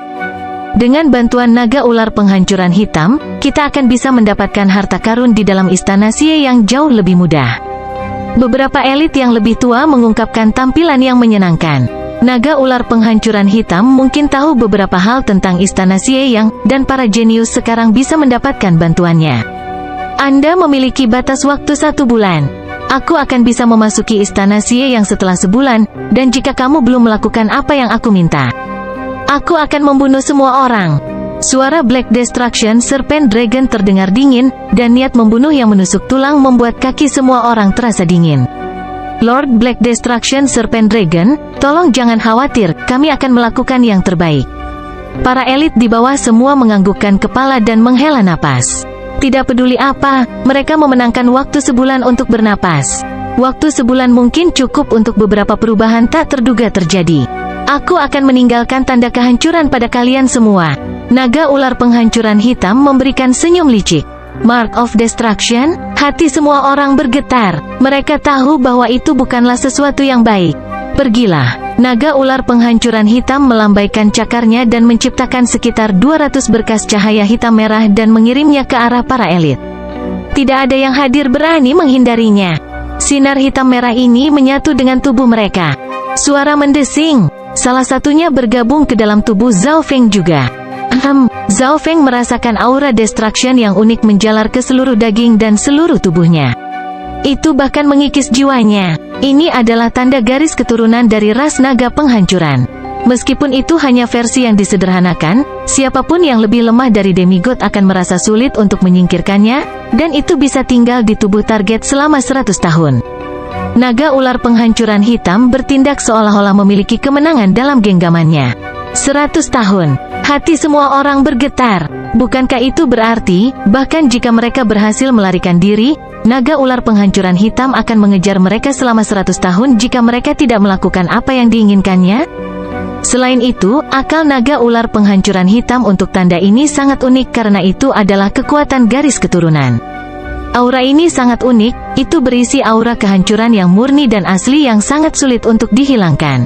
Dengan bantuan naga ular penghancuran hitam, kita akan bisa mendapatkan harta karun di dalam istana Xieyang jauh lebih mudah. Beberapa elit yang lebih tua mengungkapkan tampilan yang menyenangkan. Naga ular penghancuran hitam mungkin tahu beberapa hal tentang istana Xieyang, dan para jenius sekarang bisa mendapatkan bantuannya. Anda memiliki batas waktu 1 bulan. Aku akan bisa memasuki istana Xieyang setelah sebulan, dan jika kamu belum melakukan apa yang aku minta, aku akan membunuh semua orang. Suara Black Destruction Serpent Dragon terdengar dingin, dan niat membunuh yang menusuk tulang membuat kaki semua orang terasa dingin. Lord Black Destruction Serpent Dragon, tolong jangan khawatir, kami akan melakukan yang terbaik. Para elit di bawah semua menganggukkan kepala dan menghela napas. Tidak peduli apa, mereka memenangkan waktu sebulan untuk bernapas. Waktu sebulan mungkin cukup untuk beberapa perubahan tak terduga terjadi. Aku akan meninggalkan tanda kehancuran pada kalian semua. Naga ular penghancuran hitam memberikan senyum licik. Mark of Destruction, hati semua orang bergetar. Mereka tahu bahwa itu bukanlah sesuatu yang baik. Pergilah. Naga ular penghancuran hitam melambaikan cakarnya dan menciptakan sekitar 200 berkas cahaya hitam merah dan mengirimnya ke arah para elit. Tidak ada yang hadir berani menghindarinya. Sinar hitam merah ini menyatu dengan tubuh mereka. Suara mendesing. Salah satunya bergabung ke dalam tubuh Zhao Feng juga. Zhao Feng merasakan aura destruction yang unik menjalar ke seluruh daging dan seluruh tubuhnya. Itu bahkan mengikis jiwanya. Ini adalah tanda garis keturunan dari ras naga penghancuran. Meskipun itu hanya versi yang disederhanakan, siapapun yang lebih lemah dari demigod akan merasa sulit untuk menyingkirkannya, dan itu bisa tinggal di tubuh target selama 100 tahun. Naga ular penghancuran hitam bertindak seolah-olah memiliki kemenangan dalam genggamannya. 100 tahun. Hati semua orang bergetar. Bukankah itu berarti, bahkan jika mereka berhasil melarikan diri, naga ular penghancuran hitam akan mengejar mereka selama 100 tahun jika mereka tidak melakukan apa yang diinginkannya? Selain itu, akal naga ular penghancuran hitam untuk tanda ini sangat unik karena itu adalah kekuatan garis keturunan. Aura ini sangat unik, itu berisi aura kehancuran yang murni dan asli yang sangat sulit untuk dihilangkan.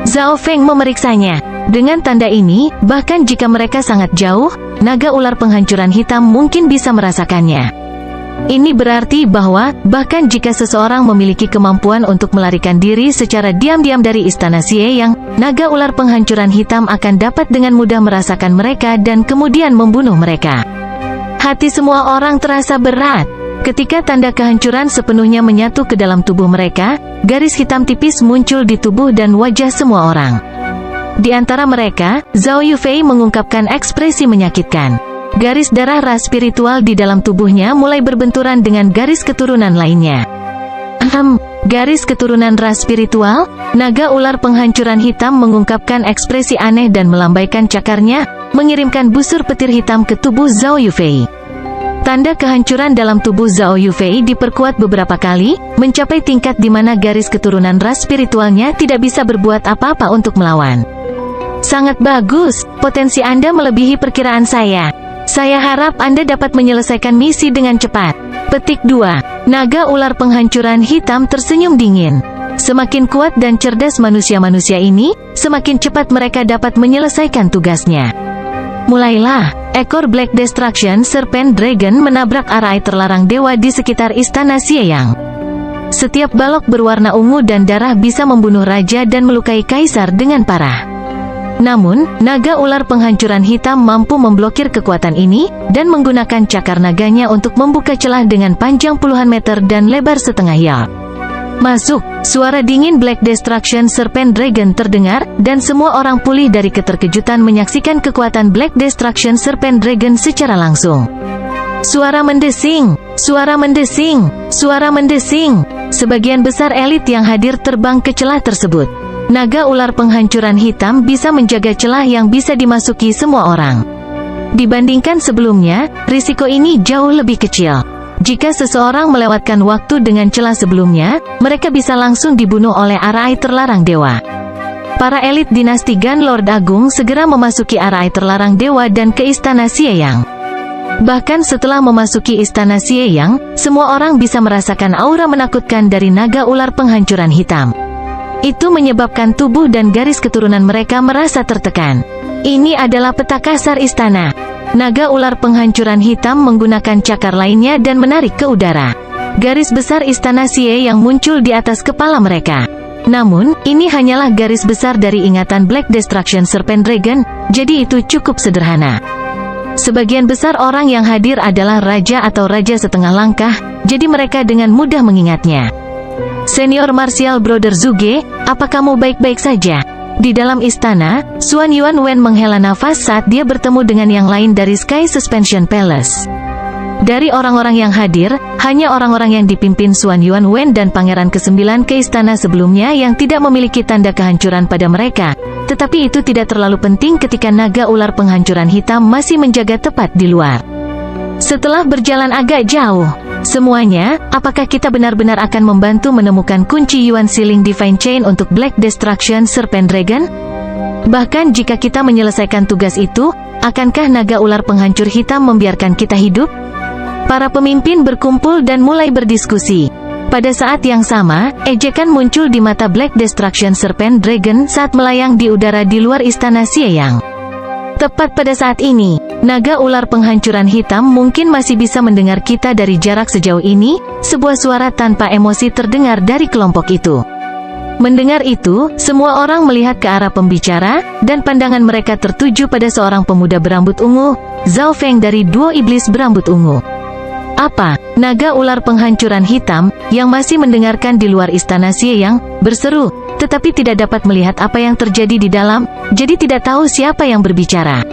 Zhao Feng memeriksanya. Dengan tanda ini, bahkan jika mereka sangat jauh, naga ular penghancuran hitam mungkin bisa merasakannya. Ini berarti bahwa, bahkan jika seseorang memiliki kemampuan untuk melarikan diri secara diam-diam dari istana Xieyang, naga ular penghancuran hitam akan dapat dengan mudah merasakan mereka dan kemudian membunuh mereka. Hati semua orang terasa berat. Ketika tanda kehancuran sepenuhnya menyatu ke dalam tubuh mereka, garis hitam tipis muncul di tubuh dan wajah semua orang. Di antara mereka, Zhao Yufei mengungkapkan ekspresi menyakitkan. Garis darah ras spiritual di dalam tubuhnya mulai berbenturan dengan garis keturunan lainnya. Garis keturunan ras spiritual? Naga ular penghancuran hitam mengungkapkan ekspresi aneh dan melambaikan cakarnya, mengirimkan busur petir hitam ke tubuh Zhao Yufei. Tanda kehancuran dalam tubuh Zhao Yufei diperkuat beberapa kali, mencapai tingkat di mana garis keturunan ras spiritualnya tidak bisa berbuat apa-apa untuk melawan. Sangat bagus, potensi Anda melebihi perkiraan saya. Saya harap Anda dapat menyelesaikan misi dengan cepat. Petik 2. Naga ular penghancuran hitam tersenyum dingin. Semakin kuat dan cerdas manusia-manusia ini, semakin cepat mereka dapat menyelesaikan tugasnya. Mulailah, ekor Black Destruction Serpent Dragon menabrak arai terlarang dewa di sekitar istana Xieyang. Setiap balok berwarna ungu dan darah bisa membunuh raja dan melukai kaisar dengan parah. Namun, naga ular penghancuran hitam mampu memblokir kekuatan ini, dan menggunakan cakar naganya untuk membuka celah dengan panjang puluhan meter dan lebar setengah yard. Masuk! Suara dingin Black Destruction Serpent Dragon terdengar, dan semua orang pulih dari keterkejutan menyaksikan kekuatan Black Destruction Serpent Dragon secara langsung. Suara mendesing! Suara mendesing! Suara mendesing! Sebagian besar elit yang hadir terbang ke celah tersebut. Naga ular penghancuran hitam bisa menjaga celah yang bisa dimasuki semua orang. Dibandingkan sebelumnya, risiko ini jauh lebih kecil. Jika seseorang melewatkan waktu dengan celah sebelumnya, mereka bisa langsung dibunuh oleh arai terlarang dewa. Para elit dinasti Gan Lord Agung segera memasuki arai terlarang dewa dan ke istana Xieyang. Bahkan setelah memasuki istana Xieyang, semua orang bisa merasakan aura menakutkan dari naga ular penghancuran hitam. Itu menyebabkan tubuh dan garis keturunan mereka merasa tertekan. Ini adalah peta kasar istana. Naga ular penghancuran hitam menggunakan cakar lainnya dan menarik ke udara. Garis besar istana Xie yang muncul di atas kepala mereka. Namun, ini hanyalah garis besar dari ingatan Black Destruction Serpent Dragon, jadi itu cukup sederhana. Sebagian besar orang yang hadir adalah raja atau raja setengah langkah, jadi mereka dengan mudah mengingatnya. Senior Martial Brother Zhuge, apa kamu baik-baik saja? Di dalam istana, Xuan Yuanwen menghela nafas saat dia bertemu dengan yang lain dari Sky Suspension Palace. Dari orang-orang yang hadir, hanya orang-orang yang dipimpin Xuan Yuanwen dan Pangeran ke-9 ke istana sebelumnya yang tidak memiliki tanda kehancuran pada mereka. Tetapi itu tidak terlalu penting ketika naga ular penghancuran hitam masih menjaga tepat di luar. Setelah berjalan agak jauh, semuanya, apakah kita benar-benar akan membantu menemukan kunci Yuan Sealing Divine Chain untuk Black Destruction Serpent Dragon? Bahkan jika kita menyelesaikan tugas itu, akankah naga ular penghancur hitam membiarkan kita hidup? Para pemimpin berkumpul dan mulai berdiskusi. Pada saat yang sama, ejekan muncul di mata Black Destruction Serpent Dragon saat melayang di udara di luar istana Xieyang. Tepat pada saat ini, naga ular penghancuran hitam mungkin masih bisa mendengar kita dari jarak sejauh ini. Sebuah suara tanpa emosi terdengar dari kelompok itu. Mendengar itu, semua orang melihat ke arah pembicara, dan pandangan mereka tertuju pada seorang pemuda berambut ungu, Zhao Feng dari Duo Iblis berambut ungu. Apa? Naga ular penghancuran hitam, yang masih mendengarkan di luar istana Xieyang, berseru, tetapi tidak dapat melihat apa yang terjadi di dalam, jadi tidak tahu siapa yang berbicara.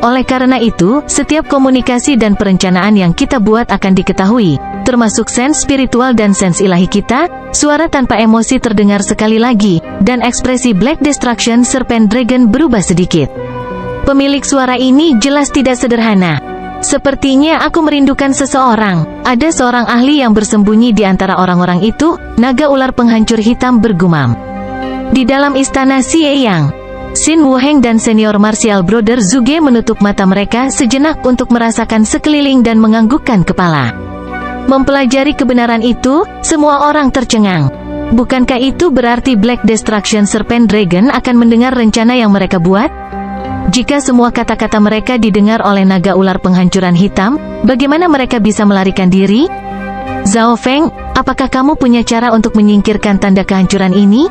Oleh karena itu, setiap komunikasi dan perencanaan yang kita buat akan diketahui, termasuk sense spiritual dan sense ilahi kita. Suara tanpa emosi terdengar sekali lagi, dan ekspresi Black Destruction Serpent Dragon berubah sedikit. Pemilik suara ini jelas tidak sederhana. Sepertinya aku merindukan seseorang. Ada seorang ahli yang bersembunyi di antara orang-orang itu, naga ular penghancur hitam bergumam. Di dalam istana Xieyang, Xin Wuheng dan senior Martial Brother Zhuge menutup mata mereka sejenak untuk merasakan sekeliling dan menganggukkan kepala. Mempelajari kebenaran itu, semua orang tercengang. Bukankah itu berarti Black Destruction Serpent Dragon akan mendengar rencana yang mereka buat? Jika semua kata-kata mereka didengar oleh naga ular penghancuran hitam, bagaimana mereka bisa melarikan diri? Zhao Feng, apakah kamu punya cara untuk menyingkirkan tanda kehancuran ini?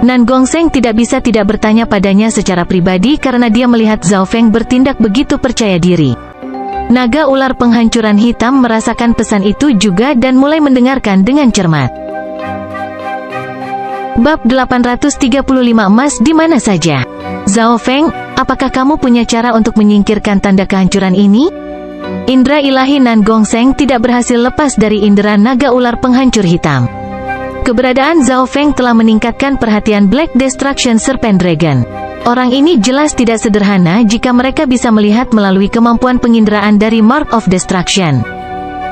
Nan Gongsheng tidak bisa tidak bertanya padanya secara pribadi karena dia melihat Zhao Feng bertindak begitu percaya diri. Naga ular penghancuran hitam merasakan pesan itu juga dan mulai mendengarkan dengan cermat. Bab 835 emas di mana saja? Zhao Feng, apakah kamu punya cara untuk menyingkirkan tanda kehancuran ini? Indra ilahi Nan Gongsheng tidak berhasil lepas dari indera naga ular penghancur hitam. Keberadaan Zhao Feng telah meningkatkan perhatian Black Destruction Serpent Dragon. Orang ini jelas tidak sederhana jika mereka bisa melihat melalui kemampuan penginderaan dari Mark of Destruction.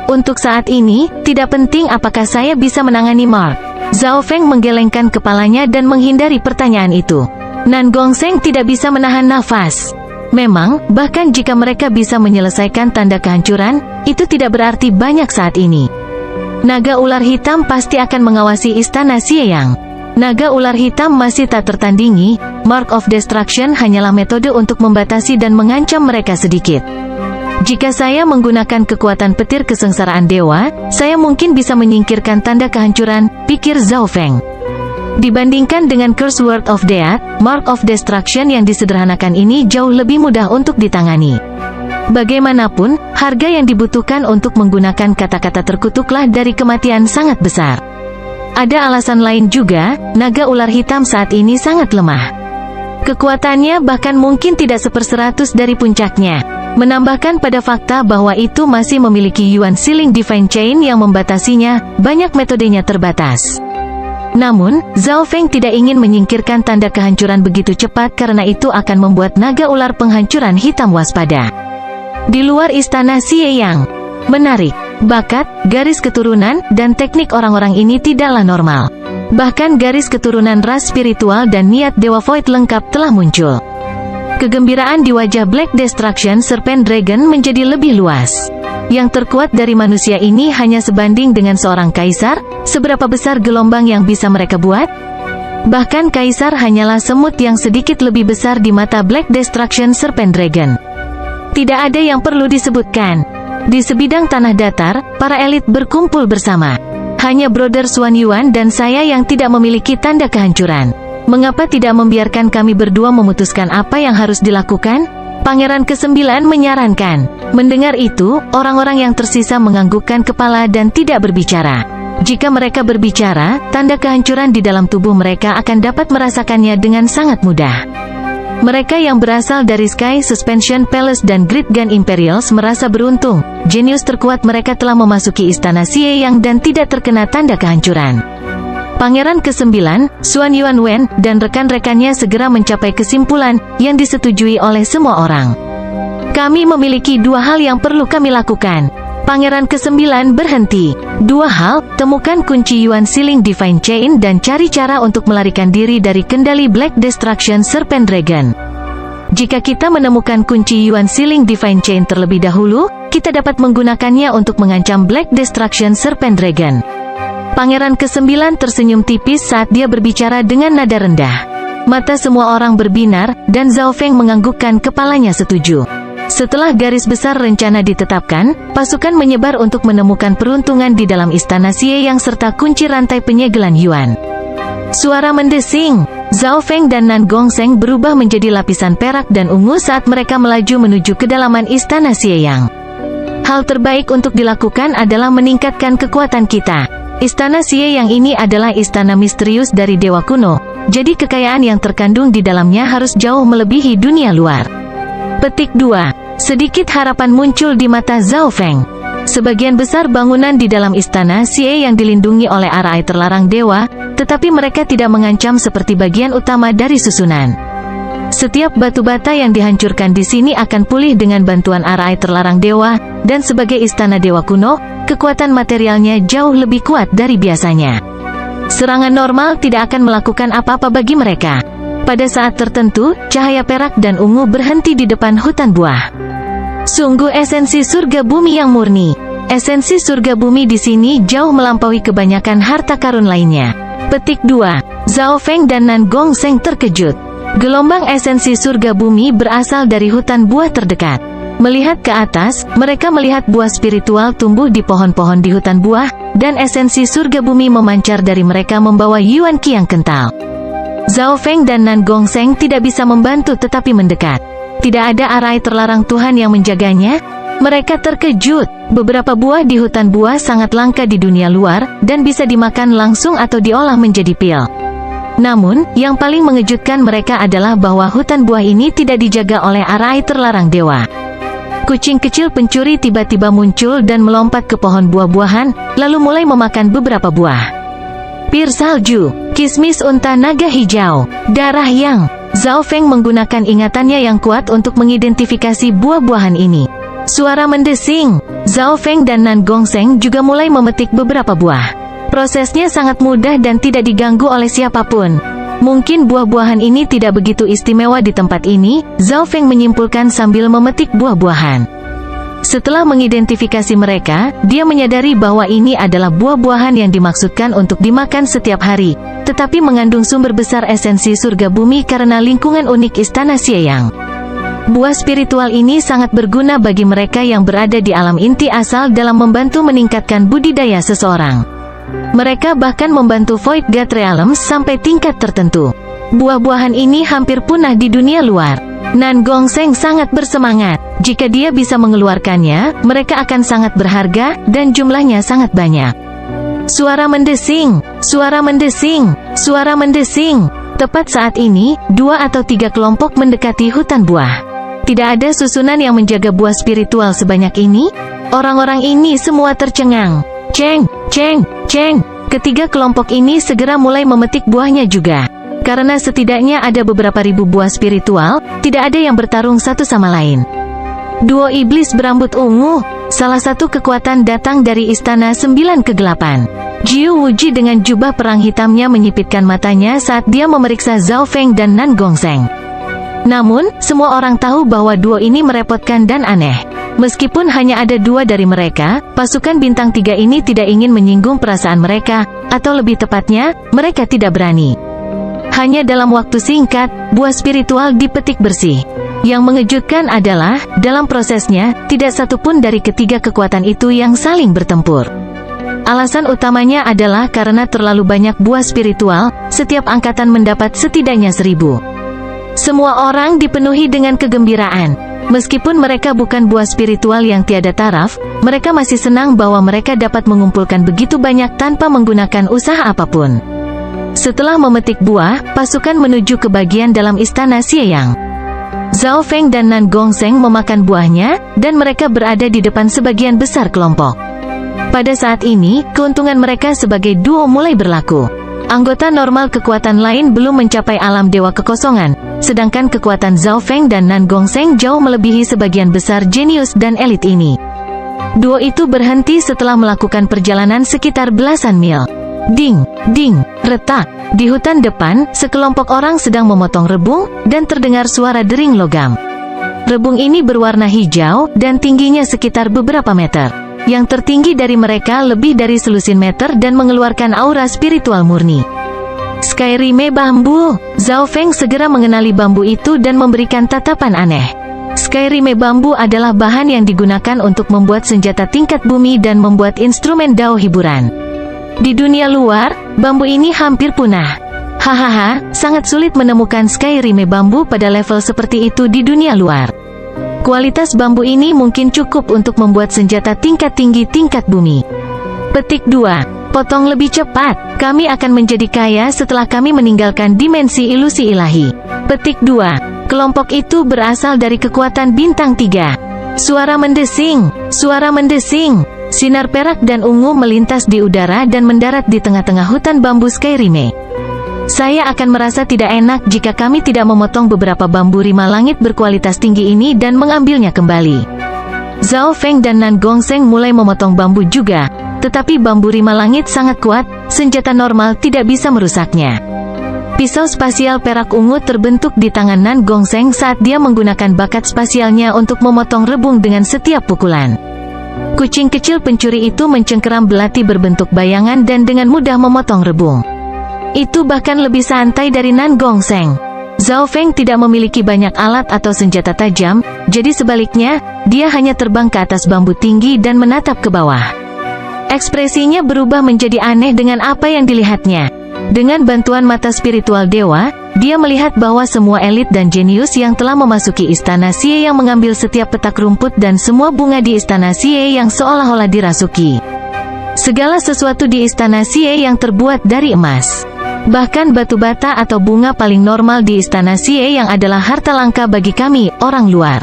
Untuk saat ini, tidak penting apakah saya bisa menangani Mark. Zhao Feng menggelengkan kepalanya dan menghindari pertanyaan itu. Nan Gongsheng tidak bisa menahan nafas. Memang, bahkan jika mereka bisa menyelesaikan tanda kehancuran, itu tidak berarti banyak saat ini. Naga ular hitam pasti akan mengawasi istana Xieyang. Naga ular hitam masih tak tertandingi, Mark of Destruction hanyalah metode untuk membatasi dan mengancam mereka sedikit. Jika saya menggunakan kekuatan petir kesengsaraan dewa, saya mungkin bisa menyingkirkan tanda kehancuran, pikir Zhao Feng. Dibandingkan dengan Curse Word of Death, Mark of Destruction yang disederhanakan ini jauh lebih mudah untuk ditangani. Bagaimanapun, harga yang dibutuhkan untuk menggunakan kata-kata terkutuklah dari kematian sangat besar. Ada alasan lain juga, naga ular hitam saat ini sangat lemah. Kekuatannya bahkan mungkin tidak 1/100 dari puncaknya. Menambahkan pada fakta bahwa itu masih memiliki Yuan Sealing Divine Chain yang membatasinya, banyak metodenya terbatas. Namun, Zhao Feng tidak ingin menyingkirkan tanda kehancuran begitu cepat karena itu akan membuat naga ular penghancuran hitam waspada. Di luar istana Xie Yang, menarik, bakat, garis keturunan, dan teknik orang-orang ini tidaklah normal. Bahkan garis keturunan ras spiritual dan niat Dewa Void lengkap telah muncul. Kegembiraan di wajah Black Destruction Serpent Dragon menjadi lebih luas. Yang terkuat dari manusia ini hanya sebanding dengan seorang kaisar. Seberapa besar gelombang yang bisa mereka buat? Bahkan kaisar hanyalah semut yang sedikit lebih besar di mata Black Destruction Serpent Dragon. Tidak ada yang perlu disebutkan. Di sebidang tanah datar, para elit berkumpul bersama. Hanya Brother Xuan Yuan dan saya yang tidak memiliki tanda kehancuran. Mengapa tidak membiarkan kami berdua memutuskan apa yang harus dilakukan? Pangeran ke-9 menyarankan. Mendengar itu, orang-orang yang tersisa menganggukkan kepala dan tidak berbicara. Jika mereka berbicara, tanda kehancuran di dalam tubuh mereka akan dapat merasakannya dengan sangat mudah. Mereka yang berasal dari Sky Suspension Palace dan Great Gun Imperials merasa beruntung. Jenius terkuat mereka telah memasuki istana Xie Yang dan tidak terkena tanda kehancuran. Pangeran ke-9, Xuan Yuan Wen, dan rekan-rekannya segera mencapai kesimpulan yang disetujui oleh semua orang. Kami memiliki dua hal yang perlu kami lakukan. Pangeran ke-9 berhenti. Dua hal, temukan kunci Yuan Sealing Divine Chain dan cari cara untuk melarikan diri dari kendali Black Destruction Serpent Dragon. Jika kita menemukan kunci Yuan Sealing Divine Chain terlebih dahulu, kita dapat menggunakannya untuk mengancam Black Destruction Serpent Dragon. Pangeran ke-9 tersenyum tipis saat dia berbicara dengan nada rendah. Mata semua orang berbinar, dan Zhao Feng menganggukkan kepalanya setuju. Setelah garis besar rencana ditetapkan, pasukan menyebar untuk menemukan peruntungan di dalam istana Xie Yang serta kunci rantai penyegelan Yuan. Suara mendesing. Zhao Feng dan Nan Gongsheng berubah menjadi lapisan perak dan ungu saat mereka melaju menuju kedalaman istana Xie Yang. Hal terbaik untuk dilakukan adalah meningkatkan kekuatan kita. Istana Xie Yang ini adalah istana misterius dari dewa kuno, jadi kekayaan yang terkandung di dalamnya harus jauh melebihi dunia luar. Petik 2. Sedikit harapan muncul di mata Zhao Feng. Sebagian besar bangunan di dalam istana Xie yang dilindungi oleh arai terlarang dewa, tetapi mereka tidak mengancam seperti bagian utama dari susunan. Setiap batu bata yang dihancurkan di sini akan pulih dengan bantuan arai terlarang dewa, dan sebagai istana dewa kuno, kekuatan materialnya jauh lebih kuat dari biasanya. Serangan normal tidak akan melakukan apa-apa bagi mereka. Pada saat tertentu, cahaya perak dan ungu berhenti di depan hutan buah. Sungguh esensi surga bumi yang murni. Esensi surga bumi di sini jauh melampaui kebanyakan harta karun lainnya. Petik 2. Zhao Feng dan Nan Gongsheng terkejut. Gelombang esensi surga bumi berasal dari hutan buah terdekat. Melihat ke atas, mereka melihat buah spiritual tumbuh di pohon-pohon di hutan buah, dan esensi surga bumi memancar dari mereka membawa Yuan Qi yang kental. Zhao Feng dan Nan Gongsheng tidak bisa membantu tetapi mendekat. Tidak ada arai terlarang Tuhan yang menjaganya. Mereka terkejut. Beberapa buah di hutan buah sangat langka di dunia luar, dan bisa dimakan langsung atau diolah menjadi pil. Namun, yang paling mengejutkan mereka adalah bahwa hutan buah ini tidak dijaga oleh arai terlarang dewa. Kucing kecil pencuri tiba-tiba muncul dan melompat ke pohon buah-buahan, lalu mulai memakan beberapa buah. Pir salju, kismis unta naga hijau, darah yang. Zhao Feng menggunakan ingatannya yang kuat untuk mengidentifikasi buah-buahan ini. Suara mendesing. Zhao Feng dan Nan Gongsheng juga mulai memetik beberapa buah. Prosesnya sangat mudah dan tidak diganggu oleh siapapun. Mungkin buah-buahan ini tidak begitu istimewa di tempat ini, Zhao Feng menyimpulkan sambil memetik buah-buahan. Setelah mengidentifikasi mereka, dia menyadari bahwa ini adalah buah-buahan yang dimaksudkan untuk dimakan setiap hari, tetapi mengandung sumber besar esensi surga bumi karena lingkungan unik istana Xie Yang. Buah spiritual ini sangat berguna bagi mereka yang berada di alam inti asal dalam membantu meningkatkan budidaya seseorang. Mereka bahkan membantu Void God Realms sampai tingkat tertentu. Buah-buahan ini hampir punah di dunia luar. Nan Gongseng sangat bersemangat. Jika dia bisa mengeluarkannya, mereka akan sangat berharga, dan jumlahnya sangat banyak. Suara mendesing, suara mendesing, suara mendesing. Tepat saat ini, 2 atau 3 kelompok mendekati hutan buah. Tidak ada susunan yang menjaga buah spiritual sebanyak ini. Orang-orang ini semua tercengang. Ceng, ceng, ceng. Ketiga kelompok ini segera mulai memetik buahnya juga. Karena setidaknya ada beberapa ribu buah spiritual, tidak ada yang bertarung satu sama lain. Duo iblis berambut ungu. Salah satu kekuatan datang dari istana 9 kegelapan. Jiu Wuji dengan jubah perang hitamnya menyipitkan matanya saat dia memeriksa Zhao Feng dan Nan Gongseng. Namun, semua orang tahu bahwa duo ini merepotkan dan aneh. Meskipun hanya ada 2 dari mereka, pasukan bintang 3 ini tidak ingin menyinggung perasaan mereka, atau lebih tepatnya, mereka tidak berani. Hanya dalam waktu singkat, buah spiritual dipetik bersih. Yang mengejutkan adalah, dalam prosesnya, tidak satupun dari ketiga kekuatan itu yang saling bertempur. Alasan utamanya adalah karena terlalu banyak buah spiritual, setiap angkatan mendapat setidaknya 1000. Semua orang dipenuhi dengan kegembiraan. Meskipun mereka bukan buah spiritual yang tiada taraf, mereka masih senang bahwa mereka dapat mengumpulkan begitu banyak tanpa menggunakan usaha apapun. Setelah memetik buah, pasukan menuju ke bagian dalam istana Xieyang. Zhao Feng dan Nan Gongseng memakan buahnya, dan mereka berada di depan sebagian besar kelompok. Pada saat ini, keuntungan mereka sebagai duo mulai berlaku. Anggota normal kekuatan lain belum mencapai alam dewa kekosongan, sedangkan kekuatan Zhao Feng dan Nan Gongseng jauh melebihi sebagian besar jenius dan elit ini. Duo itu berhenti setelah melakukan perjalanan sekitar belasan mil. Ding, ding, retak. Di hutan depan, sekelompok orang sedang memotong rebung, dan terdengar suara dering logam. Rebung ini berwarna hijau, dan tingginya sekitar beberapa meter. Yang tertinggi dari mereka lebih dari selusin meter dan mengeluarkan aura spiritual murni. Skyrime bambu. Zhao Feng segera mengenali bambu itu dan memberikan tatapan aneh. Skyrime bambu adalah bahan yang digunakan untuk membuat senjata tingkat bumi dan membuat instrumen dao hiburan. Di dunia luar, bambu ini hampir punah. Hahaha, sangat sulit menemukan Skyrime bambu pada level seperti itu di dunia luar. Kualitas bambu ini mungkin cukup untuk membuat senjata tingkat tinggi tingkat bumi. Petik 2. Potong lebih cepat. Kami akan menjadi kaya setelah kami meninggalkan dimensi ilusi ilahi. Petik 2. Kelompok itu berasal dari kekuatan bintang 3. Suara mendesing. Suara mendesing. Sinar perak dan ungu melintas di udara dan mendarat di tengah-tengah hutan bambu Skyrime. Saya akan merasa tidak enak jika kami tidak memotong beberapa bambu rima langit berkualitas tinggi ini dan mengambilnya kembali. Zhao Feng dan Nan Gongseng mulai memotong bambu juga, tetapi bambu rima langit sangat kuat, senjata normal tidak bisa merusaknya. Pisau spasial perak ungu terbentuk di tangan Nan Gongseng saat dia menggunakan bakat spasialnya untuk memotong rebung dengan setiap pukulan. Kucing kecil pencuri itu mencengkeram belati berbentuk bayangan dan dengan mudah memotong rebung. Itu bahkan lebih santai dari Nan Gongseng. Zhao Feng tidak memiliki banyak alat atau senjata tajam, jadi sebaliknya, dia hanya terbang ke atas bambu tinggi dan menatap ke bawah. Ekspresinya berubah menjadi aneh dengan apa yang dilihatnya. Dengan bantuan mata spiritual dewa, dia melihat bahwa semua elit dan jenius yang telah memasuki istana Xie yang mengambil setiap petak rumput dan semua bunga di istana Xie yang seolah-olah dirasuki. Segala sesuatu di istana Xie yang terbuat dari emas. Bahkan batu bata atau bunga paling normal di istana Xie yang adalah harta langka bagi kami, orang luar.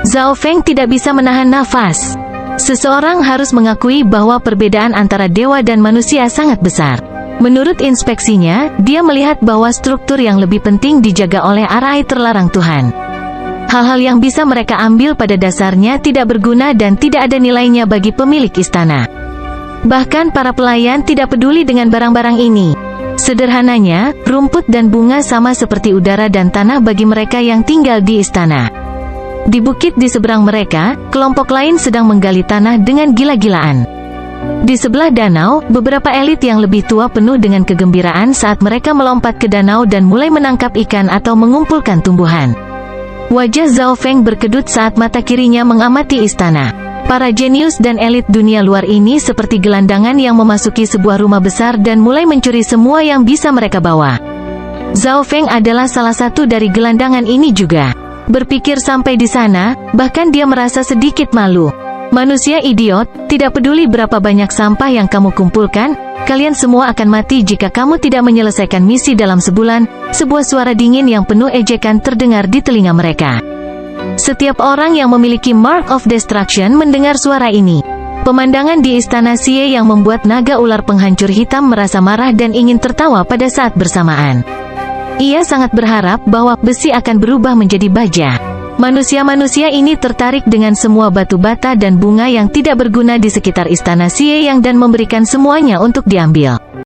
Zhao Feng tidak bisa menahan nafas. Seseorang harus mengakui bahwa perbedaan antara dewa dan manusia sangat besar. Menurut inspeksinya, dia melihat bahwa struktur yang lebih penting dijaga oleh arai terlarang Tuhan. Hal-hal yang bisa mereka ambil pada dasarnya tidak berguna dan tidak ada nilainya bagi pemilik istana. Bahkan para pelayan tidak peduli dengan barang-barang ini. Sederhananya, rumput dan bunga sama seperti udara dan tanah bagi mereka yang tinggal di istana. Di bukit di seberang mereka, kelompok lain sedang menggali tanah dengan gila-gilaan. Di sebelah danau, beberapa elit yang lebih tua penuh dengan kegembiraan saat mereka melompat ke danau dan mulai menangkap ikan atau mengumpulkan tumbuhan. Wajah Zhao Feng berkedut saat mata kirinya mengamati istana. Para jenius dan elit dunia luar ini seperti gelandangan yang memasuki sebuah rumah besar dan mulai mencuri semua yang bisa mereka bawa. Zhao Feng adalah salah satu dari gelandangan ini juga. Berpikir sampai di sana, bahkan dia merasa sedikit malu. Manusia idiot, tidak peduli berapa banyak sampah yang kamu kumpulkan, kalian semua akan mati jika kamu tidak menyelesaikan misi dalam sebulan. Sebuah suara dingin yang penuh ejekan terdengar di telinga mereka. Setiap orang yang memiliki Mark of Destruction mendengar suara ini. Pemandangan di istana Xie yang membuat naga ular penghancur hitam merasa marah dan ingin tertawa pada saat bersamaan. Ia sangat berharap bahwa besi akan berubah menjadi baja. Manusia-manusia ini tertarik dengan semua batu bata dan bunga yang tidak berguna di sekitar istana Xie Yang dan memberikan semuanya untuk diambil.